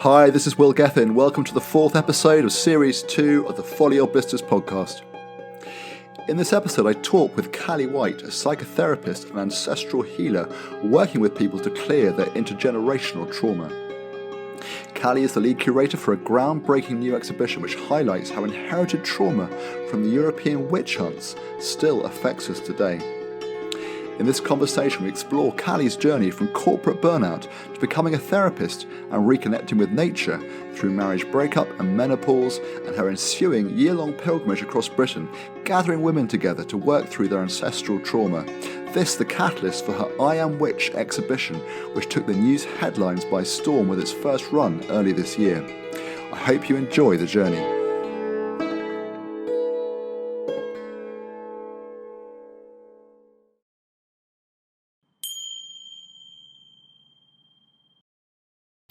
Hi, this is Will Gethin. Welcome to the fourth episode of Series 2 of the Folly of Blissters podcast. In this episode, I talk with Cali White, a psychotherapist and ancestral healer working with people to clear their intergenerational trauma. Cali is the lead curator for a groundbreaking new exhibition which highlights how inherited trauma from the European witch hunts still affects us today. In this conversation, we explore Cali's journey from corporate burnout to becoming a therapist and reconnecting with nature through marriage breakup and menopause, and her ensuing year-long pilgrimage across Britain, gathering women together to work through their ancestral trauma. This the catalyst for her I Am Witch exhibition, which took the news headlines by storm with its first run early this year. I hope you enjoy the journey.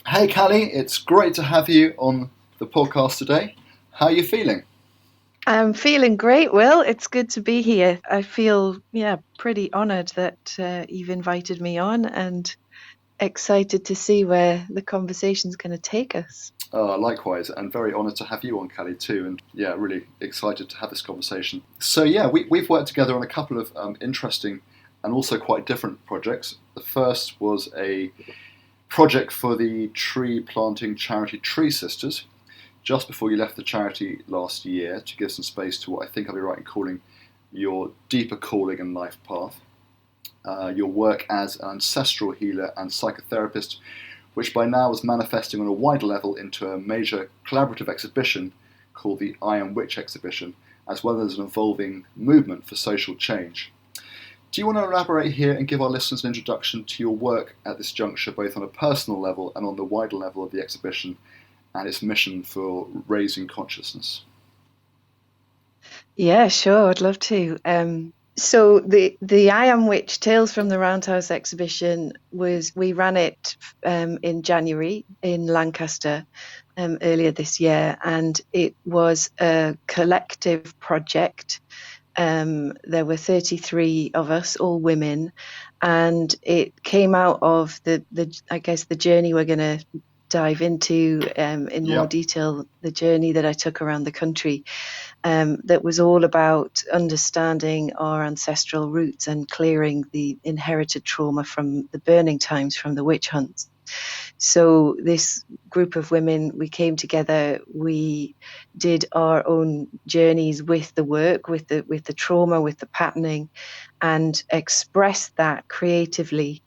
Hey Cali, it's great to have you on the podcast today. How are you feeling? I'm feeling great, Will. It's good to be here. I feel, pretty honoured that you've invited me on and excited to see where the conversation's going to take us. Likewise, and very honoured to have you on, Cali, too, and really excited to have this conversation. So we've worked together on a couple of interesting and also quite different projects. The first was a project for the tree planting charity Tree Sisters, just before you left the charity last year, to give some space to what I think I'll be right in calling your deeper calling and life path. Your work as an ancestral healer and psychotherapist, which by now is manifesting on a wider level into a major collaborative exhibition called the I Am Witch exhibition, as well as an evolving movement for social change. Do you want to elaborate here and give our listeners an introduction to your work at this juncture, both on a personal level and on the wider level of the exhibition and its mission for raising consciousness? Yeah, sure. I'd love to. So the I Am Witch Tales from the Roundhouse exhibition we ran it in January in Lancaster earlier this year, and it was a collective project. There were 33 of us, all women, and it came out of the journey we're going to dive into in more detail, the journey that I took around the country, that was all about understanding our ancestral roots and clearing the inherited trauma from the burning times, from the witch hunts. So this group of women, we came together, we did our own journeys with the work, with the trauma, with the patterning, and expressed that creatively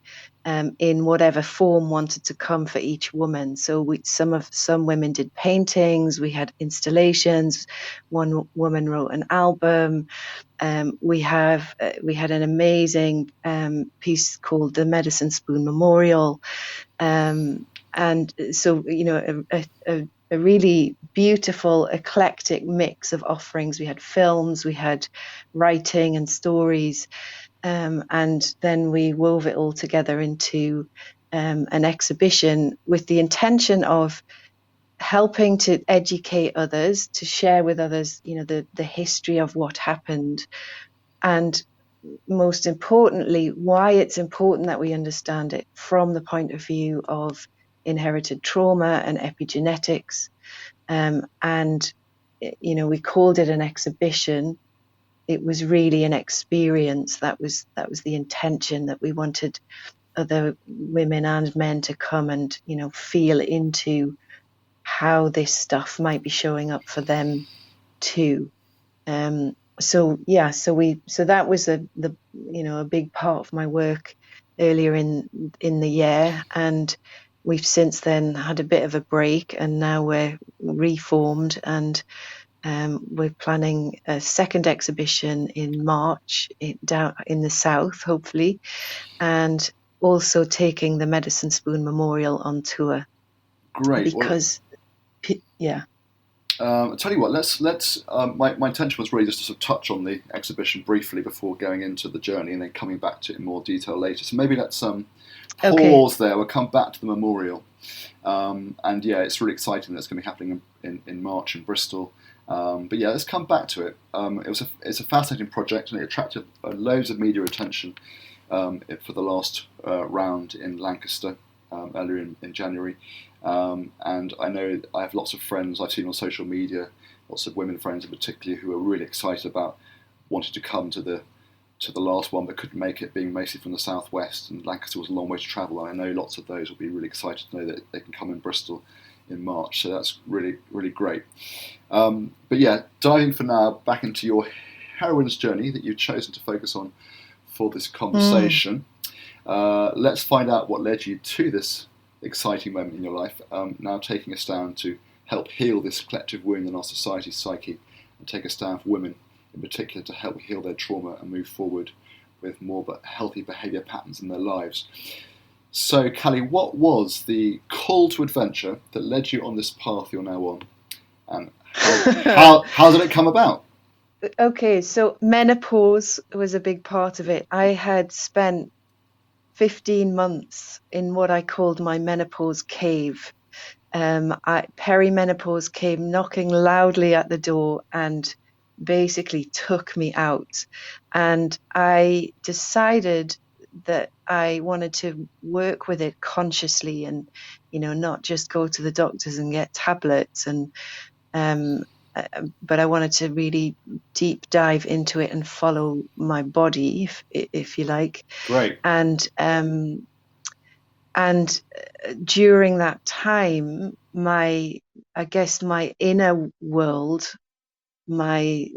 in whatever form wanted to come for each woman. So some women did paintings, we had installations, one woman wrote an album. We had an amazing piece called the Medicine Spoon Memorial. And so, a really beautiful, eclectic mix of offerings. We had films, we had writing and stories, and then we wove it all together into an exhibition with the intention of helping to educate others, to share with others, the history of what happened, and most importantly, why it's important that we understand it from the point of view of inherited trauma and epigenetics. And we called it an exhibition. It was really an experience. That was the intention, that we wanted other women and men to come and feel into how this stuff might be showing up for them too. So that was a big part of my work earlier in the year, and we've since then had a bit of a break, and now we're reformed, and we're planning a second exhibition in March down in the south, hopefully, and also taking the Medicine Spoon Memorial on tour. Great. Because I'll tell you what, let's my intention was really just to sort of touch on the exhibition briefly before going into the journey and then coming back to it in more detail later. So maybe let's pause there. We'll come back to the memorial. It's really exciting that it's going to be happening in March in Bristol. Let's come back to it. It's a fascinating project, and it attracted loads of media attention for the last round in Lancaster. earlier in January. And I know I have lots of friends I've seen on social media, lots of women friends in particular, who are really excited about wanting to come to the last one but couldn't make it, being mostly from the southwest, and Lancaster was a long way to travel. And I know lots of those will be really excited to know that they can come in Bristol in March. So that's really, really great. But yeah, diving for now back into your heroine's journey that you've chosen to focus on for this conversation. Let's find out what led you to this exciting moment in your life, now taking a stand to help heal this collective wound in our society's psyche, and take a stand for women in particular to help heal their trauma and move forward with more healthy behaviour patterns in their lives. So, Cali, what was the call to adventure that led you on this path you're now on, and how did it come about? Okay, so menopause was a big part of it. I had spent 15 months in what I called my menopause cave. Perimenopause came knocking loudly at the door and basically took me out. And I decided that I wanted to work with it consciously, and, not just go to the doctors and get tablets, and but I wanted to really deep dive into it and follow my body, if you like. Great. And during that time, my inner world, I've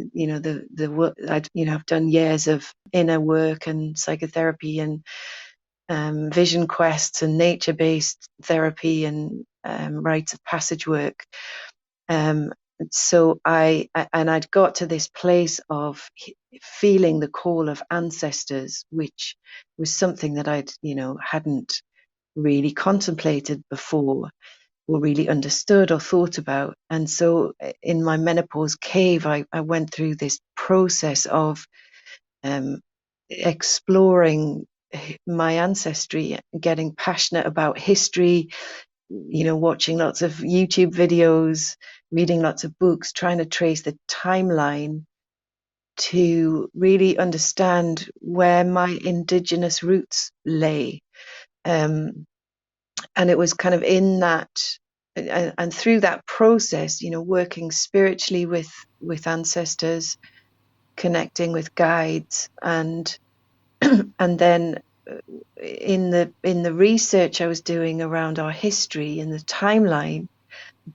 done years of inner work and psychotherapy and vision quests and nature-based therapy and rites of passage work. So I'd got to this place of feeling the call of ancestors, which was something that I'd hadn't really contemplated before, or really understood or thought about. And so in my menopause cave, I went through this process of exploring my ancestry, getting passionate about history, watching lots of YouTube videos, reading lots of books, trying to trace the timeline to really understand where my indigenous roots lay. And it was kind of in that, and through that process, working spiritually with ancestors, connecting with guides, and then in the research I was doing around our history and the timeline,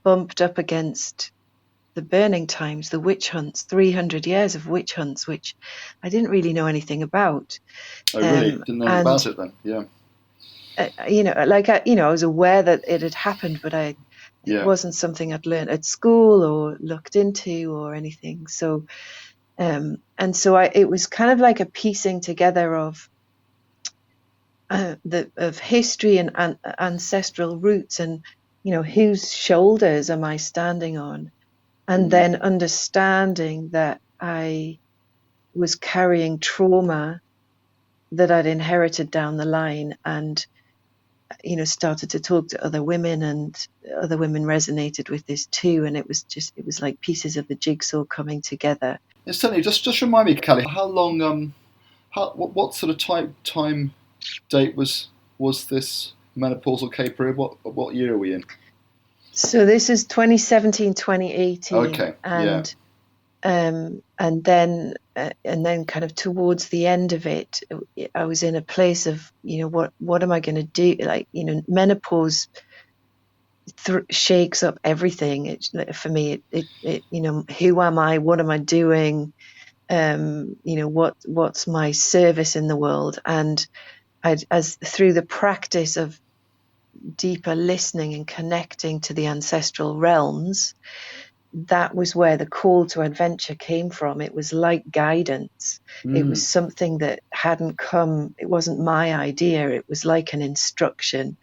bumped up against the burning times, the witch hunts, 300 years of witch hunts, which I didn't really know anything about. I really didn't know anything about it then. Yeah. I was aware that it had happened, but it wasn't something I'd learned at school or looked into or anything. So, it was kind of like a piecing together of history and ancestral roots, and whose shoulders am I standing on, and then understanding that I was carrying trauma that I'd inherited down the line, and started to talk to other women, and other women resonated with this too, and it was like pieces of the jigsaw coming together. It's certainly just remind me, Cali, how long what sort of time date was this menopausal cave period? What year are we in? So this is 2017, 2018. Okay. And then kind of towards the end of it, I was in a place of, what am I going to do? Like, menopause shakes up everything. For me, who am I? What am I doing? What's my service in the world? And as through the practice of deeper listening and connecting to the ancestral realms, that was where the call to adventure came from. It was like guidance. It was something that hadn't come. It wasn't my idea. It was like an instruction,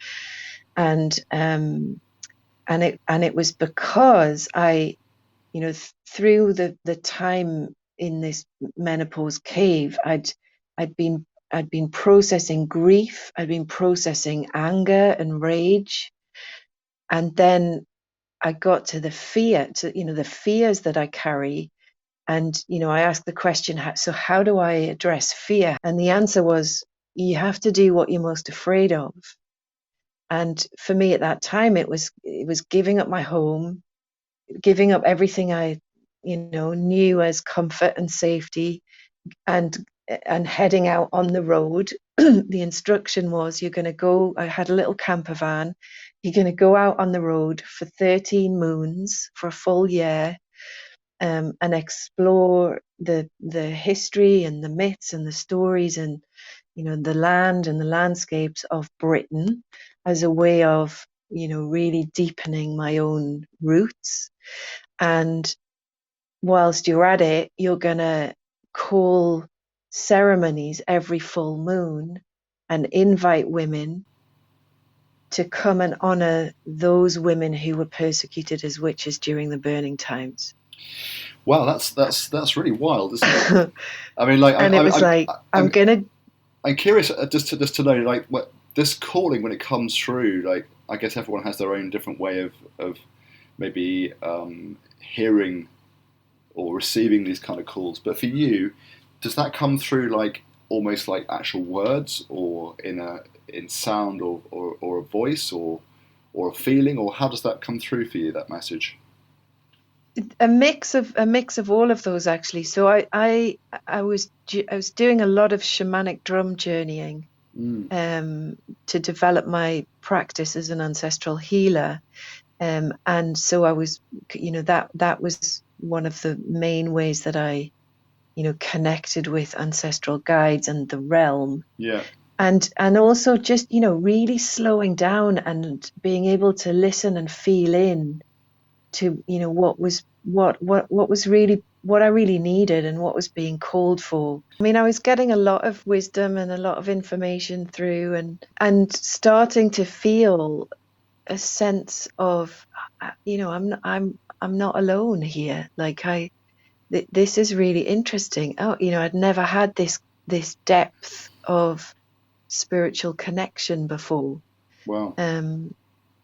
and it was because I, through the time in this menopause cave, I'd been processing grief. I'd been processing anger and rage, and then I got to the fear, the fears that I carry. And, I asked the question, so how do I address fear? And the answer was, you have to do what you're most afraid of. And for me at that time, it was giving up my home, giving up everything I, knew as comfort and safety, and heading out on the road. The instruction was, you're going to go. I had a little camper van. You're going to go out on the road for 13 moons for a full year, and explore the history and the myths and the stories and the land and the landscapes of Britain, as a way of really deepening my own roots. And whilst you're at it, you're gonna call ceremonies every full moon and invite women to come and honor those women who were persecuted as witches during the burning times. Wow, that's really wild, isn't it? I mean, like, And it was I'm curious just to know, like, what this calling, when it comes through, like, I guess everyone has their own different way of maybe hearing or receiving these kind of calls. But for you, does that come through like almost like actual words, or in sound, or a voice, or a feeling, or how does that come through for you, that message? a mix of all of those, actually. So I was doing a lot of shamanic drum journeying, Mm. to develop my practice as an ancestral healer. And so I was, that was one of the main ways that I, connected with ancestral guides and the realm. Yeah. And also just, really slowing down and being able to listen and feel in to, what was really what I really needed and what was being called for. I mean, I was getting a lot of wisdom and a lot of information through, and starting to feel a sense of, I'm not alone here. Like, this is really interesting. Oh, I'd never had this depth of spiritual connection before. Wow.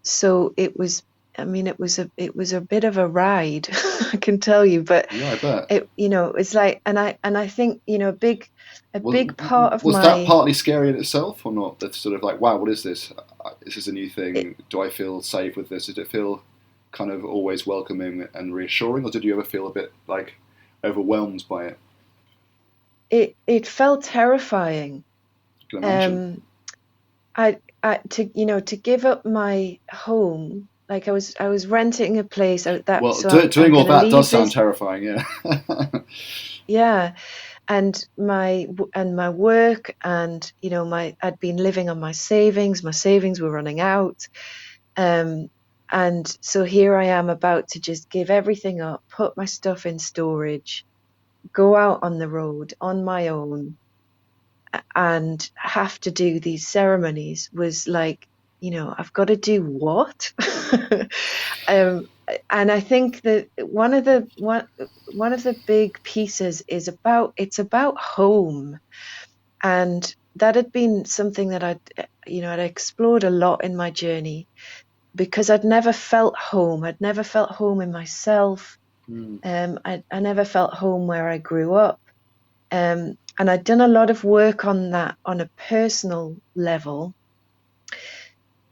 So it was, I mean, it was a bit of a ride, I can tell you, but Yeah, I bet. it's like, and I think, a Was big part of was that my, partly scary in itself, or not? That's sort of like, wow, what is this? This is a new it, thing. Do I feel safe with this? Did it feel kind of always welcoming and reassuring, or did you ever feel a bit like overwhelmed by it? it felt terrifying. I can imagine. Um, to give up my home, like I was renting a place out that, Well, so I'm doing all going to that does leave sound this, terrifying. Yeah. yeah, and my work, and I'd been living on my savings were running out, um and so here I am about to just give everything up, put my stuff in storage, go out on the road on my own, and have to do these ceremonies. Was like, I've got to do what? um, and I think that one of the big pieces is it's about home, and that had been something that I'd explored a lot in my journey, because I'd never felt home. I'd never felt home in myself. Mm. I never felt home where I grew up. And I'd done a lot of work on that on a personal level.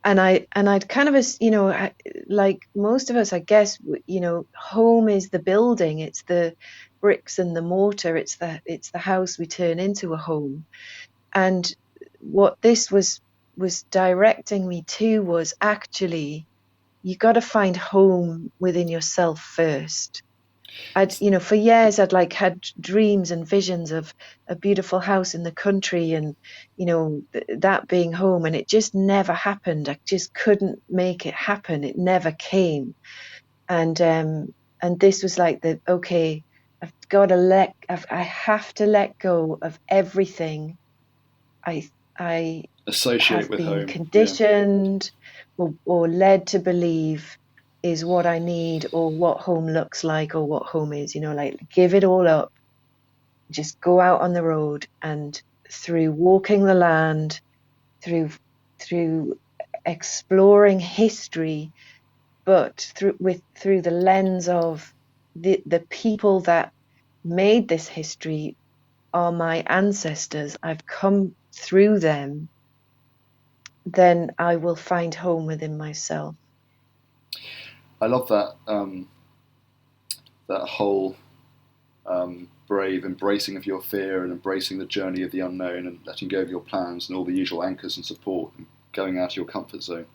And I'd kind of, like most of us, I guess, home is the building, it's the bricks and the mortar, it's the house we turn into a home. And what this was directing me to was, actually, you got to find home within yourself first. For years, I'd like had dreams and visions of a beautiful house in the country, and, that being home, and it just never happened. I just couldn't make it happen. It never came. And this was like, okay, I have to let go of everything I, I Associate have with been home. Yeah. conditioned, or led to believe is what I need, or what home looks like, or what home is, like, give it all up, just go out on the road, and through walking the land, through through exploring history, but through the lens of the people that made this history are my ancestors. I've come through them, then I will find home within myself. I love that that whole brave embracing of your fear and embracing the journey of the unknown and letting go of your plans and all the usual anchors and support and going out of your comfort zone.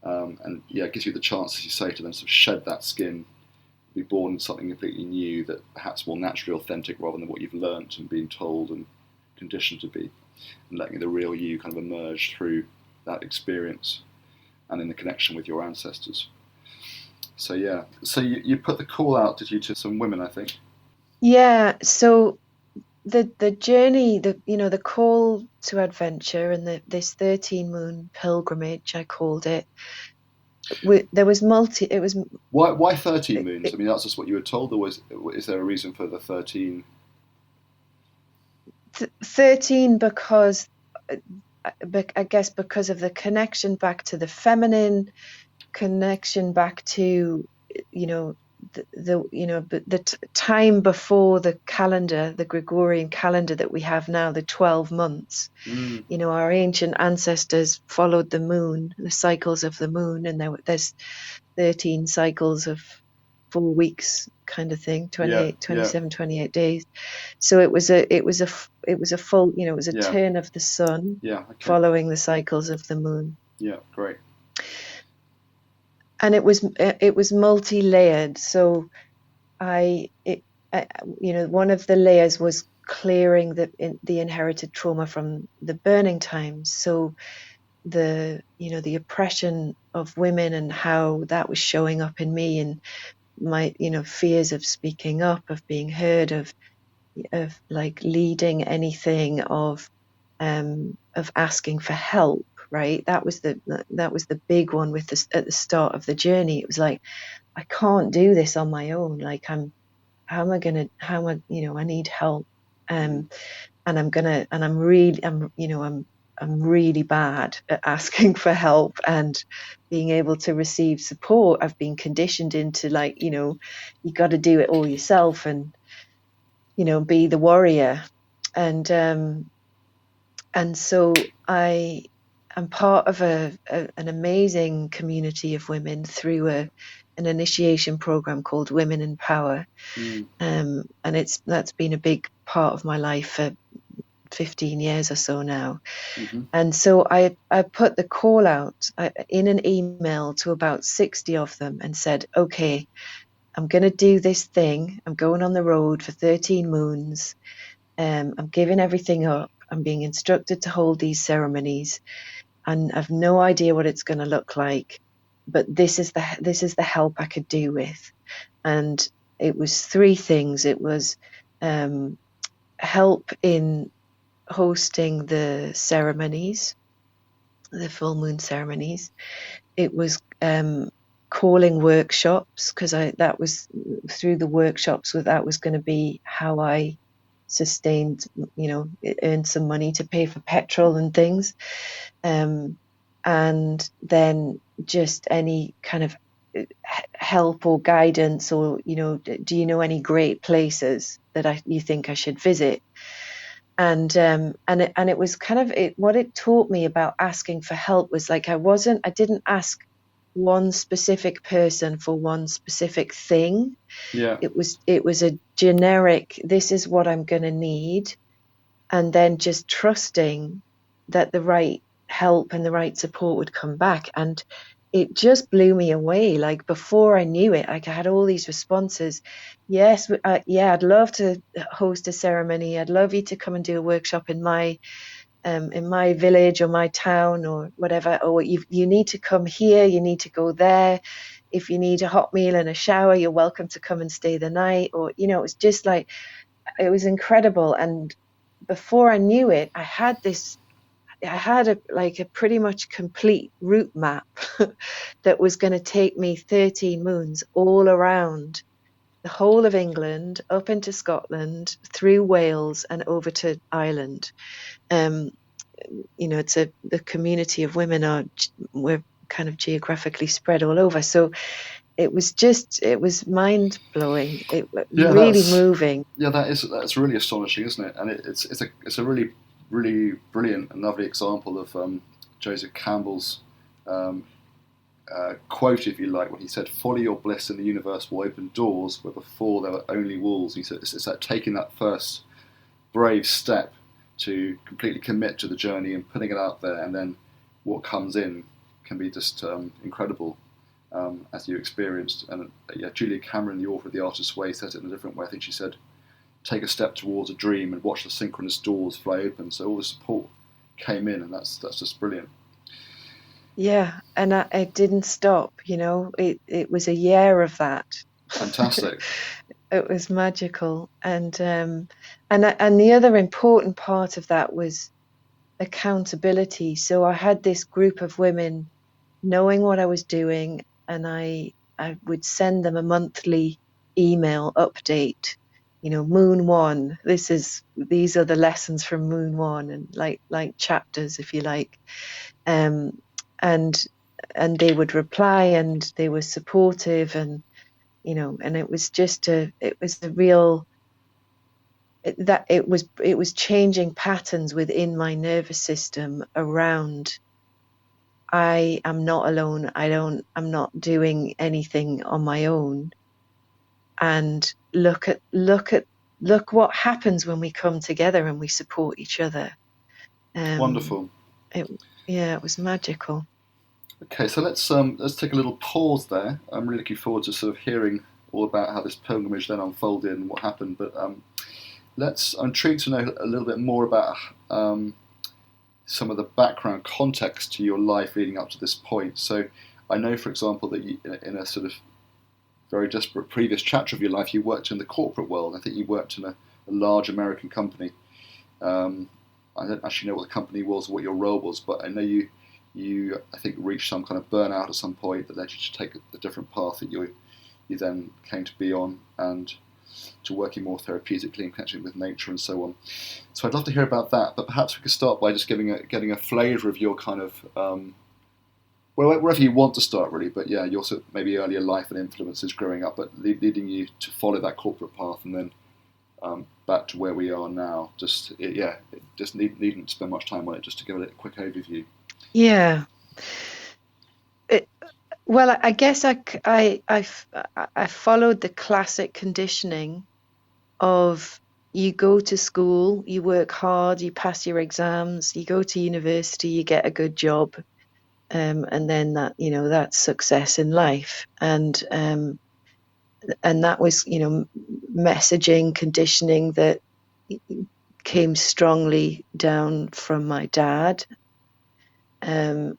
And yeah, it gives you the chance, as you say, to then sort of shed that skin, be born in something completely new that perhaps more naturally authentic rather than what you've learnt and been told and conditioned to be, and letting the real you kind of emerge through that experience and in the connection with your ancestors. So yeah, so you put the call out, did you, to some women, I think? Yeah, so the journey, the call to adventure and this 13 moon pilgrimage, I called it. There was it was Why 13 moons? I it, mean, that's just what you were told, or is there a reason for the 13? 13 because I guess because of the connection back to the feminine, connection back to, the time before the calendar, the Gregorian calendar that we have now, the 12 months. Mm. Our ancient ancestors followed the moon, the cycles of the moon, and there's 13 cycles of 4 weeks kind of thing, Yeah, 28, yeah, 27, 28 days. So it was a full, it was a yeah, turn of the sun yeah. Okay. following the cycles of the moon. Yeah, great. And it was multi-layered. So I, it, I, one of the layers was clearing the inherited trauma from the burning times. So the oppression of women and how that was showing up in me, and my, fears of speaking up, of being heard, of like leading anything, of asking for help. Right, that was the big one with this at the start of the journey. It was like, I can't do this on my own. Like, I need help. Mm. And I'm really bad at asking for help and being able to receive support. I've been conditioned into, like, you got to do it all yourself, and, be the warrior. And so I'm part of an amazing community of women through an initiation program called Women in Power. Mm. And that's been a big part of my life for 15 years or so now. Mm-hmm. And so I put the call out in an email to about 60 of them and said, okay, I'm going to do this thing. I'm going on the road for 13 moons. I'm giving everything up. I'm being instructed to hold these ceremonies, and I've no idea what it's going to look like, but this is the help I could do with. And it was three things. It was help in hosting the ceremonies, the full moon ceremonies. It was calling workshops, because that was through the workshops, that was going to be how I sustained, earned some money to pay for petrol and things. And then just any kind of help or guidance, or, do you know any great places that you think I should visit? And it was kind of what it taught me about asking for help was, like, I didn't ask one specific person for one specific thing. Yeah. It was a generic, this is what I'm going to need, and then just trusting that the right help and the right support would come back. And it just blew me away. Like, before I knew it, like, I had all these responses. Yes, yeah, I'd love to host a ceremony. I'd love you to come and do a workshop in my village or my town or whatever. Or you need to come here. You need to go there. If you need a hot meal and a shower, you're welcome to come and stay the night. Or, it was just like, it was incredible. And before I knew it, I had a pretty much complete route map that was going to take me 13 moons all around the whole of England, up into Scotland, through Wales, and over to Ireland. The community of women we're kind of geographically spread all over. So it was mind blowing. It was Yeah, really moving. that's really astonishing, isn't it? And it's a really really brilliant and lovely example of Joseph Campbell's quote, if you like, when he said, "Follow your bliss, and the universe will open doors where before there were only walls." He said it's like taking that first brave step to completely commit to the journey and putting it out there, and then what comes in can be just incredible, as you experienced. And yeah, Julia Cameron, the author of The Artist's Way, says it in a different way. I think she said, "Take a step towards a dream and watch the synchronous doors fly open." So all the support came in, and that's just brilliant. Yeah, and it didn't stop. It was a year of that. Fantastic. It was magical, and the other important part of that was accountability. So I had this group of women knowing what I was doing, and I would send them a monthly email update. Moon one. These are the lessons from Moon one, and like chapters, if you like. And they would reply, and they were supportive, and it was just it was a real that it was changing patterns within my nervous system around, I am not alone. I'm not doing anything on my own. And look what happens when we come together and we support each other. Wonderful. It was magical. Okay, so let's take a little pause there. I'm really looking forward to sort of hearing all about how this pilgrimage then unfolded and what happened. But I'm intrigued to know a little bit more about some of the background context to your life leading up to this point. So I know, for example, that you, in a sort of very disparate previous chapter of your life, you worked in the corporate world. I think you worked in a large American company. I don't actually know what the company was or what your role was, but I know you I think reached some kind of burnout at some point that led you to take a different path that you then came to be on, and to working more therapeutically and connecting with nature and so on. So I'd love to hear about that, but perhaps we could start by just getting a flavour of your kind of wherever you want to start, really. But yeah, your sort of maybe earlier life and influences growing up, but leading you to follow that corporate path, and then back to where we are now. Just needn't spend much time on it. Just to give it a quick overview. Yeah. Well, I guess I followed the classic conditioning of, you go to school, you work hard, you pass your exams, you go to university, you get a good job, and then that's success in life. And that was messaging, conditioning that came strongly down from my dad. And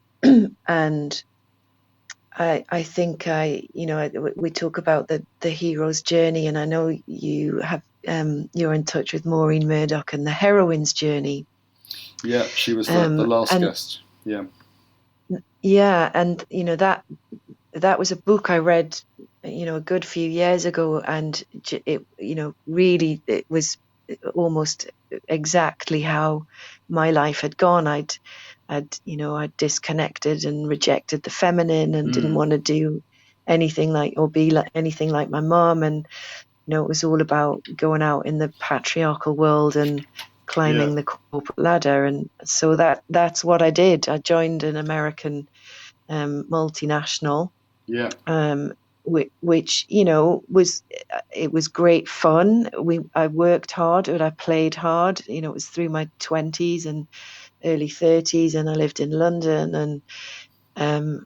I think we talk about the hero's journey, and I know you have you're in touch with Maureen Murdoch and the heroine's journey. Yeah, she was the last guest. Yeah. Yeah, and that was a book I read a good few years ago, and it really, it was almost exactly how my life had gone. I'd disconnected and rejected the feminine, and didn't want to do anything like or be like anything like my mom. And it was all about going out in the patriarchal world and climbing the corporate ladder. And so that's what I did. I joined an American multinational, which was great fun. I worked hard, but I played hard. It was through my 20s and early 30s, and I lived in London, and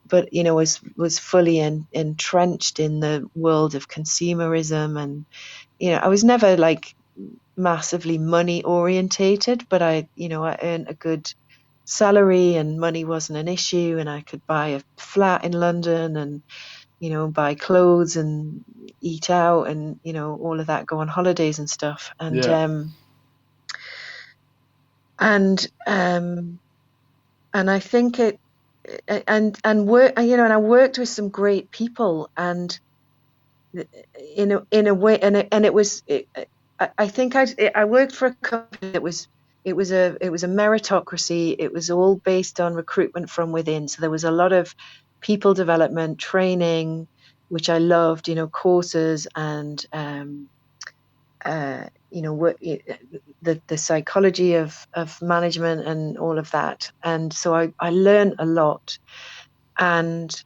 but was fully entrenched in the world of consumerism. And I was never like massively money orientated, but I earned a good salary, and money wasn't an issue, and I could buy a flat in London, and buy clothes and eat out, and all of that, go on holidays and stuff. And and I think work, and I worked with some great people, and in a way, and it was, I think I worked for a company that was, it was a meritocracy. It was all based on recruitment from within. So there was a lot of people development training, which I loved, courses, and the psychology of management and all of that. And so I learned a lot, and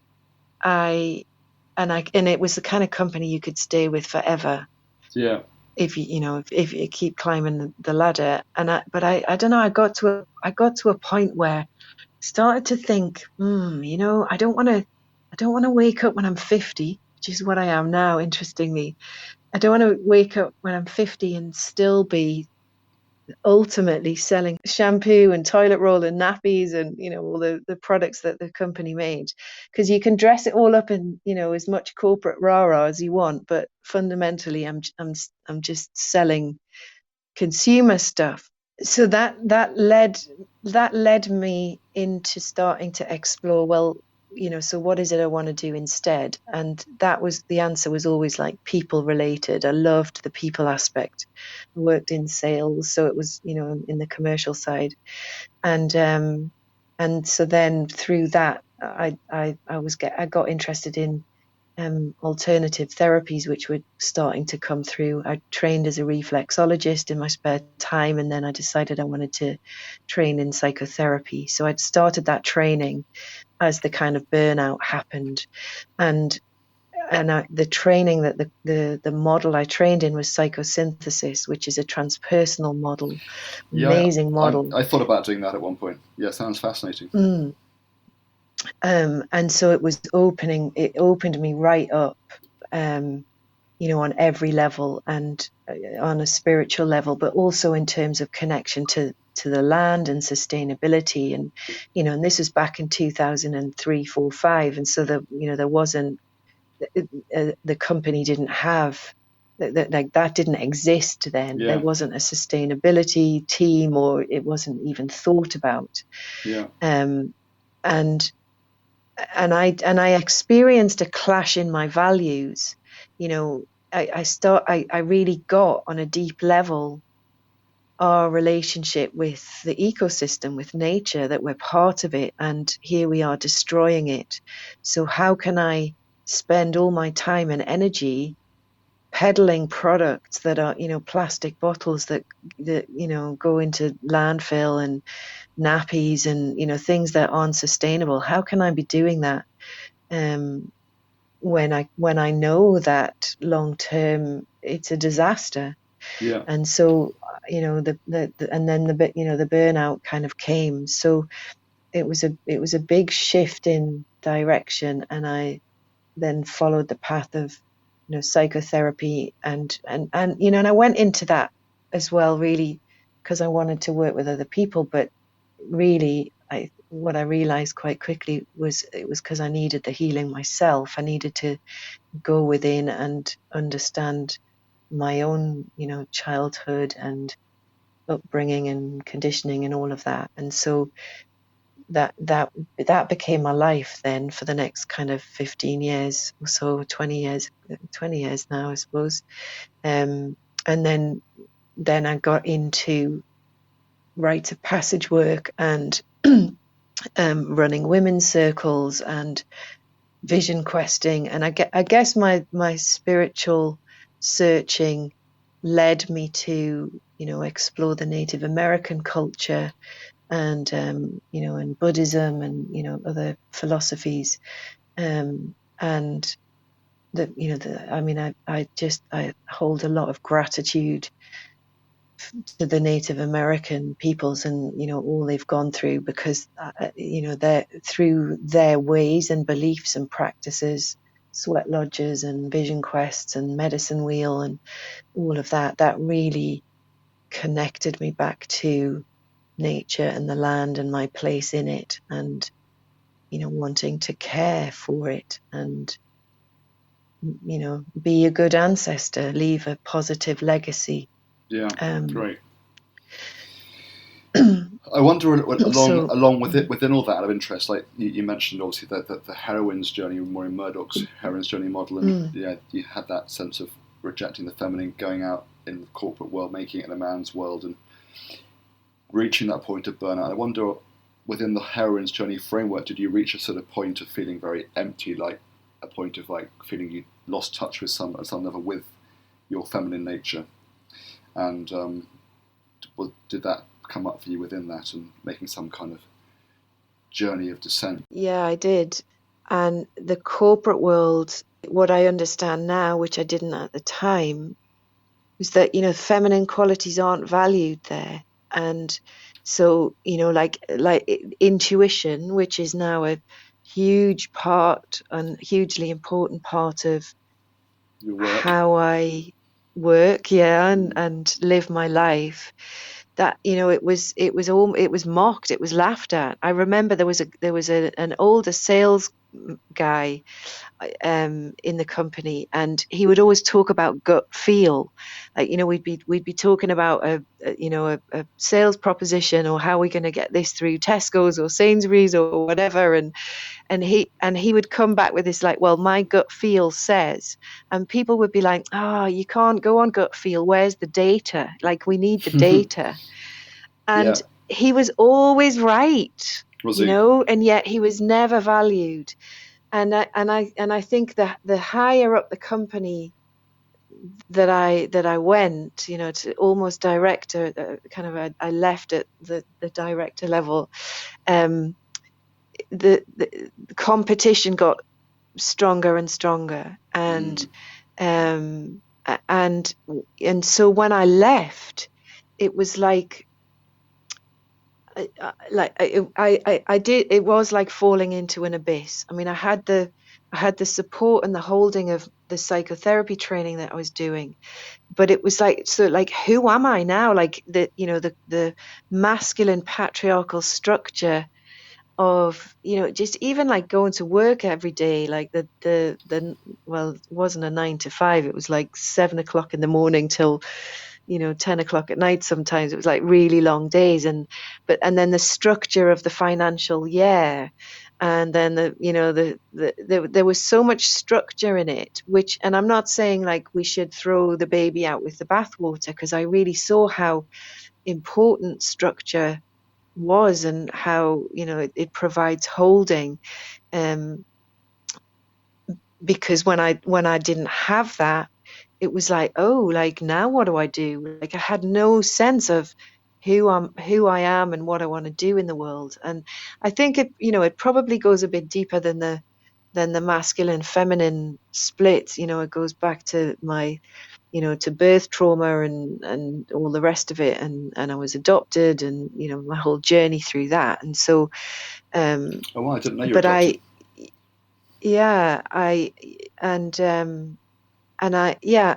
it was the kind of company you could stay with forever. Yeah. If if you keep climbing the ladder. But I don't know, I got to a point where I started to think, I don't want to wake up when I'm 50, which is what I am now, interestingly. I don't want to wake up when I'm 50 and still be ultimately selling shampoo and toilet roll and nappies and all the products that the company made, because you can dress it all up in as much corporate rah-rah as you want, but fundamentally I'm just selling consumer stuff. So that led me into starting to explore, well, so what is it I want to do instead? And the answer was always like people related. I loved the people aspect. I worked in sales, so it was, in the commercial side. And so then through that, I got interested in alternative therapies, which were starting to come through. I trained as a reflexologist in my spare time, and then I decided I wanted to train in psychotherapy. So I'd started that training as the kind of burnout happened. And the training that the model I trained in was psychosynthesis, which is a transpersonal model, Yeah, amazing model. I thought about doing that at one point. Yeah, sounds fascinating. And so it opened me right up, on every level, and on a spiritual level, but also in terms of connection to the land and sustainability. And, and this was back in 2003, 4, 5. And so there wasn't, the company didn't have, that didn't exist then. Yeah. There wasn't a sustainability team, or it wasn't even thought about. Yeah. And I experienced a clash in my values. I really got on a deep level our relationship with the ecosystem, with nature, that we're part of it, and here we are destroying it. So how can I spend all my time and energy peddling products that are, plastic bottles that go into landfill, and nappies, and things that aren't sustainable? How can I be doing that when I know that long term it's a disaster? Yeah. And so and then the burnout kind of came. So it was a big shift in direction, and I then followed the path of psychotherapy, and I went into that as well, really, because I wanted to work with other people. But really, what I realized quite quickly was it was because I needed the healing myself. I needed to go within and understand my own childhood and upbringing and conditioning and all of that. And so that became my life then for the next kind of 15 years or so, 20 years now, I suppose. And then I got into rites of passage work, and running women's circles and vision questing. And I guess my spiritual searching led me to explore the Native American culture, and and Buddhism, and other philosophies, and I hold a lot of gratitude to the Native American peoples, and all they've gone through, because they're through their ways and beliefs and practices, sweat lodges and vision quests and medicine wheel and all of that really connected me back to nature and the land and my place in it, and wanting to care for it, and be a good ancestor, leave a positive legacy. Yeah. Great. I wonder along with it, within all that, out of interest, like you mentioned, obviously the heroine's journey, Maureen Murdoch's heroine's journey model, and you had that sense of rejecting the feminine, going out in the corporate world, making it in a man's world, and reaching that point of burnout. I wonder, within the heroine's journey framework, did you reach a sort of point of feeling very empty, like a point of like feeling you lost touch with some at some level with your feminine nature? And did that come up for you within that and making some kind of journey of descent? Yeah, I did. And the corporate world, what I understand now, which I didn't at the time, was that, feminine qualities aren't valued there. And so, like intuition, which is now a huge part and hugely important part of Your work? how I work, yeah, Mm. and live my life. That it was mocked, it was laughed at. I remember an older sales guy in the company, and he would always talk about gut feel. Like, we'd be talking about a sales proposition, or how we're going to get this through Tesco's or Sainsbury's or whatever, and he would come back with this, like, well, my gut feel says. And people would be like, you can't go on gut feel, where's the data? Like, we need the data. Yeah. And he was always right, Was he? and yet he was never valued. And I think that the higher up the company that I went, to almost director, I left at the director level. The competition got stronger and stronger, and um and and so when I left, it was like, I did, it was like falling into an abyss. I mean, I had the support and the holding of the psychotherapy training that I was doing, but it was like, so, like, who am I now? Like, the masculine patriarchal structure of, just even like going to work every day, like well, it wasn't a 9 to 5, it was like 7 o'clock in the morning till 10 o'clock at night. Sometimes it was like really long days. And then the structure of the financial year, and then there was so much structure in it, and I'm not saying like we should throw the baby out with the bathwater, because I really saw how important structure was, and how it provides holding. Because when I didn't have that, it was like, oh, like, now what do I do? Like, I had no sense of who I am and what I want to do in the world. And I think it probably goes a bit deeper than the masculine feminine split. It goes back to my to birth trauma and all the rest of it, and I was adopted, and my whole journey through that. And so Oh, wow, I didn't know you were but adopted. yeah,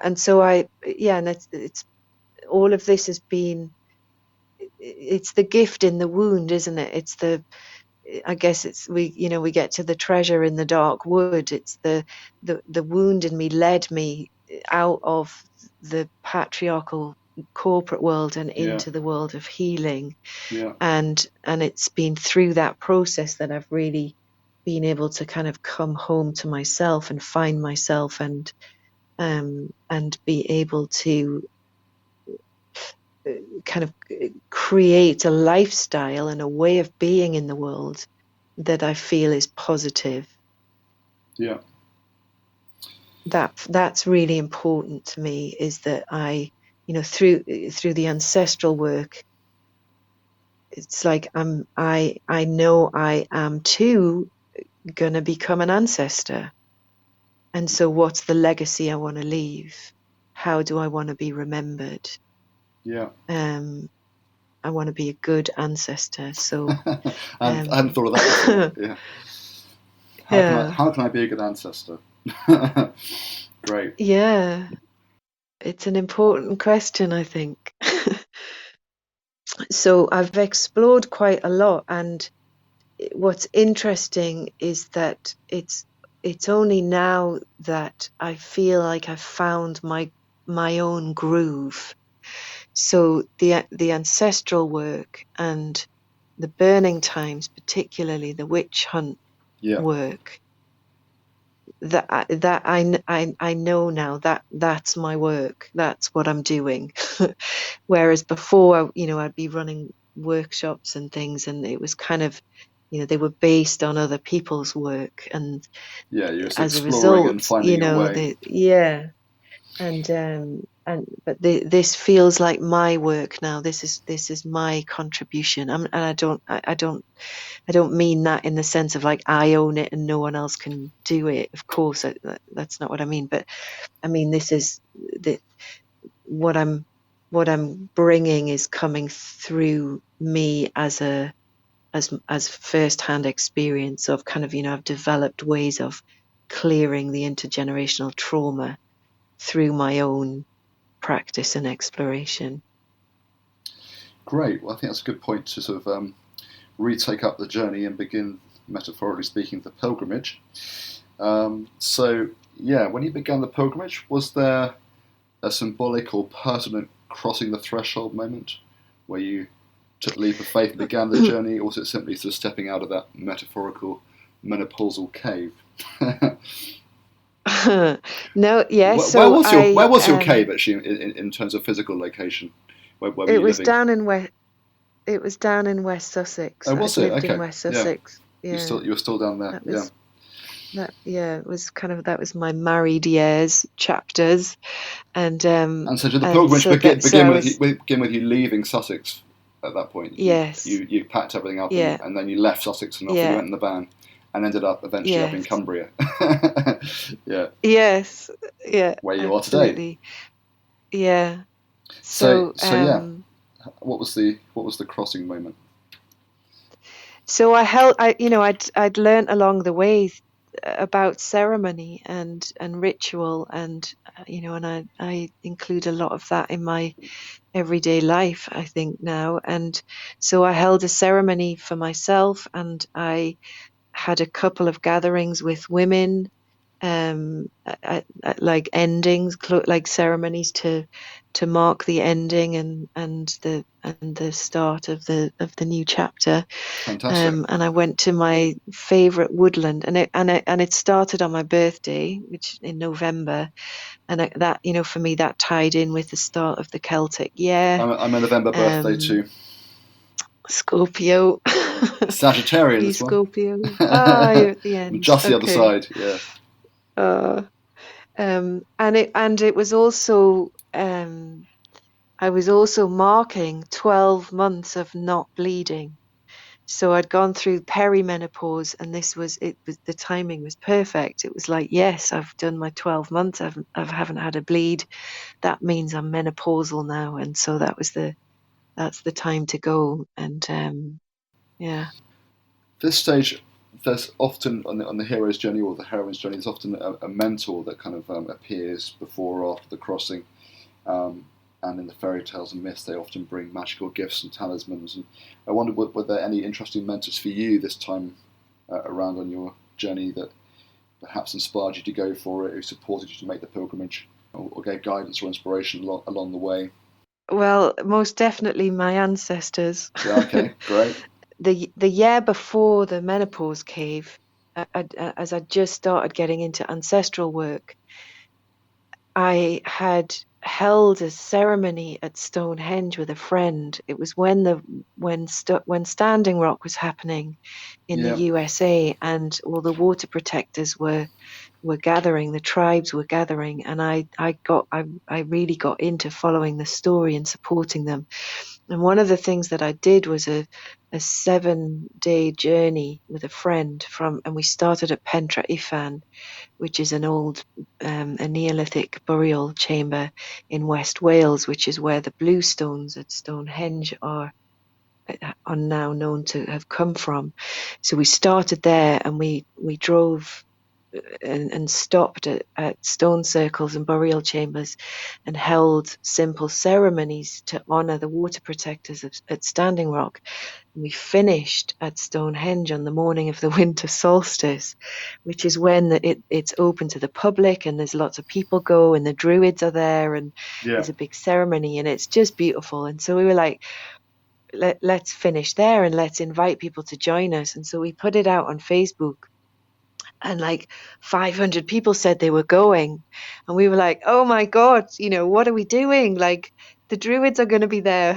and so and it's all of this has been, it's the gift in the wound, isn't it? I guess we get to the treasure in the dark wood. It's the wound in me led me out of the patriarchal corporate world and Yeah. into the world of healing. Yeah. And it's been through that process that I've really been able to kind of come home to myself and find myself, and be able to kind of create a lifestyle and a way of being in the world that I feel is positive. Yeah. That's really important to me, is that I, through the ancestral work, it's like I know I am too gonna become an ancestor. And so what's the legacy I want to leave? How do I want to be remembered? Yeah. I want to be a good ancestor. So I hadn't thought of that before. Yeah. yeah. How can I be a good ancestor? Great. Yeah, it's an important question, I think. So I've explored quite a lot, and what's interesting is that it's only now that I feel like I've found my own groove. So the ancestral work and the burning times, particularly the witch hunt Yeah. work, I know now that that's my work. That's what I'm doing. Whereas before, I'd be running workshops and things, and it was kind of, they were based on other people's work, and Yeah. You're just as a exploring and result, finding your way. yeah, and but this feels like my work now. This is my contribution. And I don't mean that in the sense of like I own it and no one else can do it. Of course, that's not what I mean. But I mean, this is what I'm bringing is coming through me as first-hand experience of kind of, I've developed ways of clearing the intergenerational trauma through my own practice and exploration. Great. Well, I think that's a good point to sort of retake up the journey and begin, metaphorically speaking, the pilgrimage. So, yeah, when you began the pilgrimage, was there a symbolic or pertinent crossing the threshold moment where you took the leap of faith and began the journey, or was it simply sort of stepping out of that metaphorical menopausal cave? No, yeah. Where was your cave actually in terms of physical location? Where were you living? It was down in West Sussex. Oh, was I'd it? lived Okay. in West Sussex. Yeah. You were still down there. That was it was kind of, that was my married years chapters, and so did the pilgrimage begin with you leaving Sussex at that point? Yes. You packed everything up and then you left Sussex and off you went in the van and ended up eventually up in Cumbria. Yeah. Yes. Yeah. Where you absolutely. are today. Yeah. So yeah. What was the crossing moment? So I'd learned along the way about ceremony and ritual, and and I include a lot of that in my everyday life, I think now. And so I held a ceremony for myself, and I had a couple of gatherings with women, like endings, like ceremonies to mark the ending and the start of the new chapter. Fantastic. And I went to my favorite woodland, and it started on my birthday, which in November, and that, for me, that tied in with the start of the Celtic year. I'm a November birthday too. Scorpio. Sagittarian as well. Scorpio. You're at the end. I'm just the other side. Yeah. And it was also, I was also marking 12 months of not bleeding. So I'd gone through perimenopause, and the timing was perfect. It was like, yes, I've done my 12 months. I haven't had a bleed. That means I'm menopausal now. And so that's the time to go. And yeah. This stage, there's often on the hero's journey or the heroine's journey, there's often a mentor that kind of appears before or after the crossing. And in the fairy tales and myths, they often bring magical gifts and talismans. And I wondered, were there any interesting mentors for you this time around on your journey that perhaps inspired you to go for it, who supported you to make the pilgrimage, or gave guidance or inspiration along the way? Well, most definitely my ancestors. Yeah, okay, great. The year before the menopause cave, as I just started getting into ancestral work, I had held a ceremony at Stonehenge with a friend. It was when Standing Rock was happening in the USA, and all the water protectors were gathering, the tribes were gathering, and I really got into following the story and supporting them. And one of the things that I did was a 7-day journey with a friend and we started at Pentra Ifan, which is an old a Neolithic burial chamber in West Wales, which is where the blue stones at Stonehenge are now known to have come from. So we started there, and we drove and stopped at stone circles and burial chambers and held simple ceremonies to honour the water protectors at Standing Rock. And we finished at Stonehenge on the morning of the winter solstice, which is when it's open to the public, and there's lots of people go, and the druids are there, and there's a big ceremony, and it's just beautiful. And so we were like, let's finish there and let's invite people to join us. And so we put it out on Facebook, and like 500 people said they were going, and we were like, oh my god, what are we doing? Like, the druids are going to be there.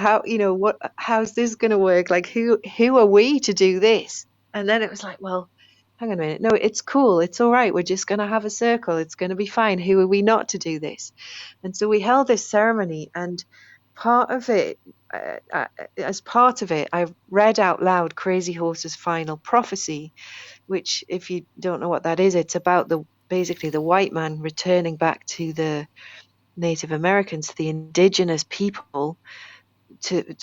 How's this going to work? Like, who are we to do this? And then it was like, well, hang on a minute. No, it's cool. It's all right. We're just going to have a circle. It's going to be fine. Who are we not to do this? And so we held this ceremony, and part of it, as part of it, I read out loud Crazy Horse's final prophecy, which, if you don't know what that is, it's about basically the white man returning back to the Native Americans, the indigenous people, to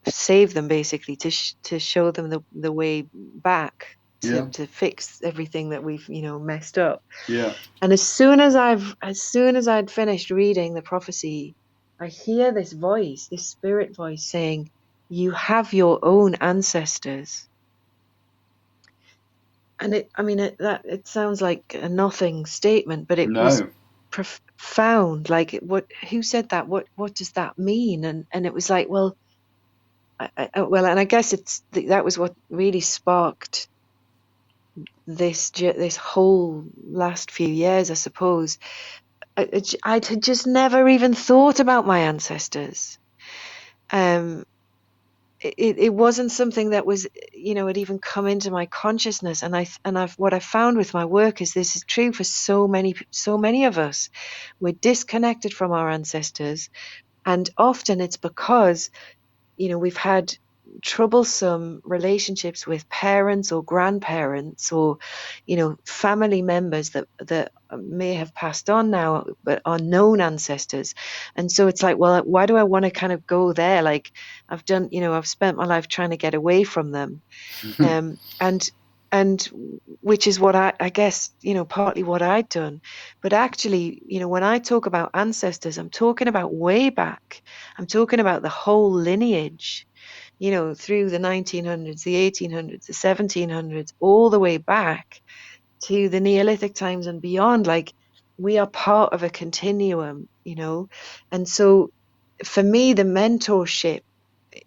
save them, basically, to show them the way back, Yeah. to fix everything that we've messed up. Yeah. And as soon as I'd finished reading the prophecy, I hear this voice, this spirit voice saying, "You have your own ancestors." And it sounds like a nothing statement, but it was No. profound. Like, who said that? What does that mean? And it was like, well, and I guess that was what really sparked this whole last few years, I suppose. I had just never even thought about my ancestors. It wasn't something that was, had even come into my consciousness. And what I found with my work is this is true for so many of us. We're disconnected from our ancestors, and often it's because we've had troublesome relationships with parents or grandparents, or family members that may have passed on now, but are known ancestors. And so it's like, well, why do I want to kind of go there? Like, I've spent my life trying to get away from them. And which is what I guess, partly what I'd done. But actually, when I talk about ancestors, I'm talking about way back. I'm talking about the whole lineage, through the 1900s, the 1800s, the 1700s, all the way back to the Neolithic times and beyond. Like, we are part of a continuum, And so for me, the mentorship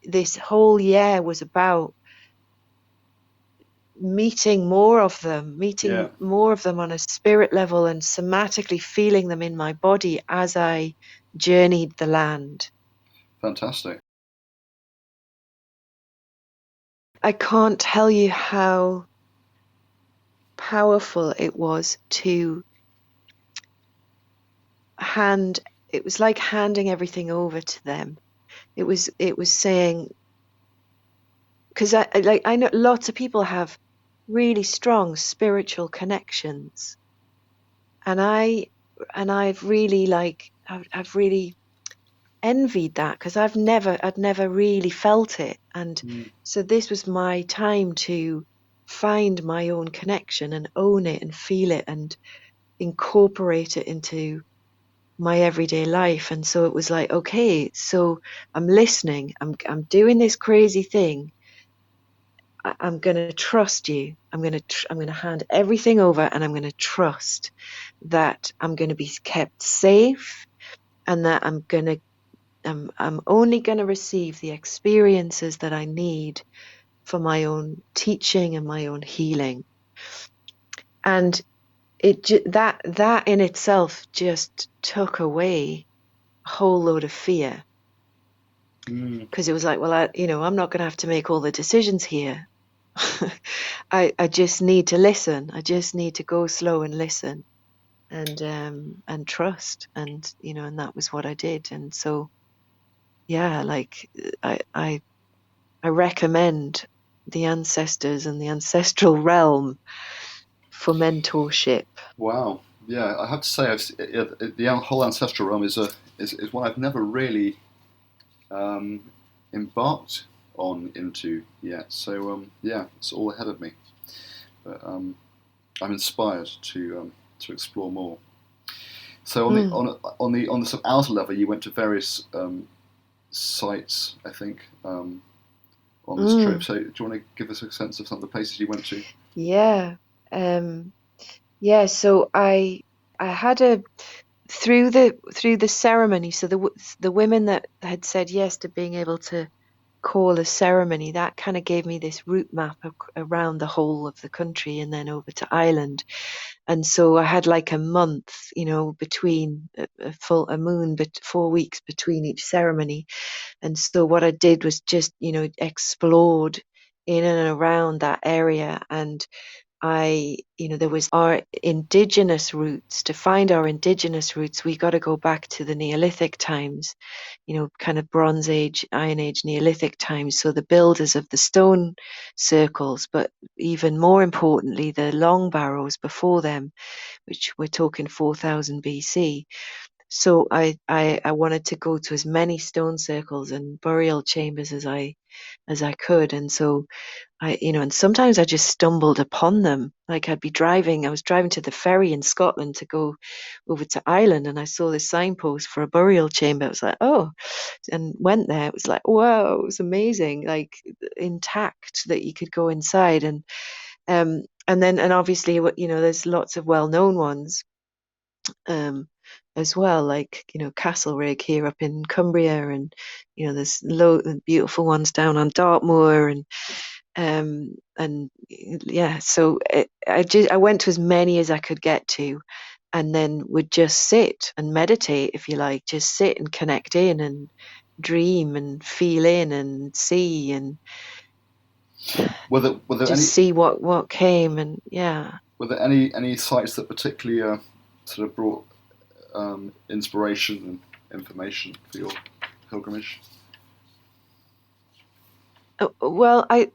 this whole year was about meeting more of them on a spirit level, and somatically feeling them in my body as I journeyed the land. Fantastic. I can't tell you how powerful it was to it was like handing everything over to them. It was saying, because I know lots of people have really strong spiritual connections, and I've really I've really envied that, because I'd never really felt it. And so this was my time to find my own connection and own it and feel it and incorporate it into my everyday life. And so it was like, okay, so I'm listening, I'm doing this crazy thing. I'm going to trust you. I'm going to hand everything over, and I'm going to trust that I'm going to be kept safe, and that I'm only going to receive the experiences that I need for my own teaching and my own healing. And that in itself just took away a whole load of fear, because it was like, well, I'm not going to have to make all the decisions here. I just need to listen. I just need to go slow and listen, and trust, and and that was what I did. And so, yeah, like I recommend the ancestors and the ancestral realm for mentorship. Wow. Yeah, I have to say, the whole ancestral realm is one I've never really embarked on into yet. So yeah, it's all ahead of me. But I'm inspired to explore more. So on the sort of outer level, you went to various sites, I think, on this trip. So do you want to give us a sense of some of the places you went to? Yeah. Yeah, so I had through the ceremony, so the women that had said yes to being able to call a ceremony, that kind of gave me this route map around the whole of the country and then over to Ireland. And so I had like a month, between a moon, but 4 weeks between each ceremony. And so what I did was just, explored in and around that area. And there was our indigenous roots. To find our indigenous roots, we got to go back to the Neolithic times, kind of Bronze Age, Iron Age, Neolithic times. So the builders of the stone circles, but even more importantly, the long barrows before them, which we're talking 4000 BC. So I wanted to go to as many stone circles and burial chambers as I could. And so and sometimes I just stumbled upon them. Like I was driving to the ferry in Scotland to go over to Ireland, and I saw this signpost for a burial chamber. I was like, oh, and went there. It was like, wow, it was amazing, like intact, that you could go inside. And obviously, there's lots of well-known ones as well, like Castlereagh here up in Cumbria, and there's beautiful ones down on Dartmoor, and yeah. So I went to as many as I could get to, and then would just sit and meditate, if you like, just sit and connect in and dream and feel in and see, and were there just any see what came. And yeah. Were there any sites that particularly sort of brought inspiration and information for your pilgrimage? Well, I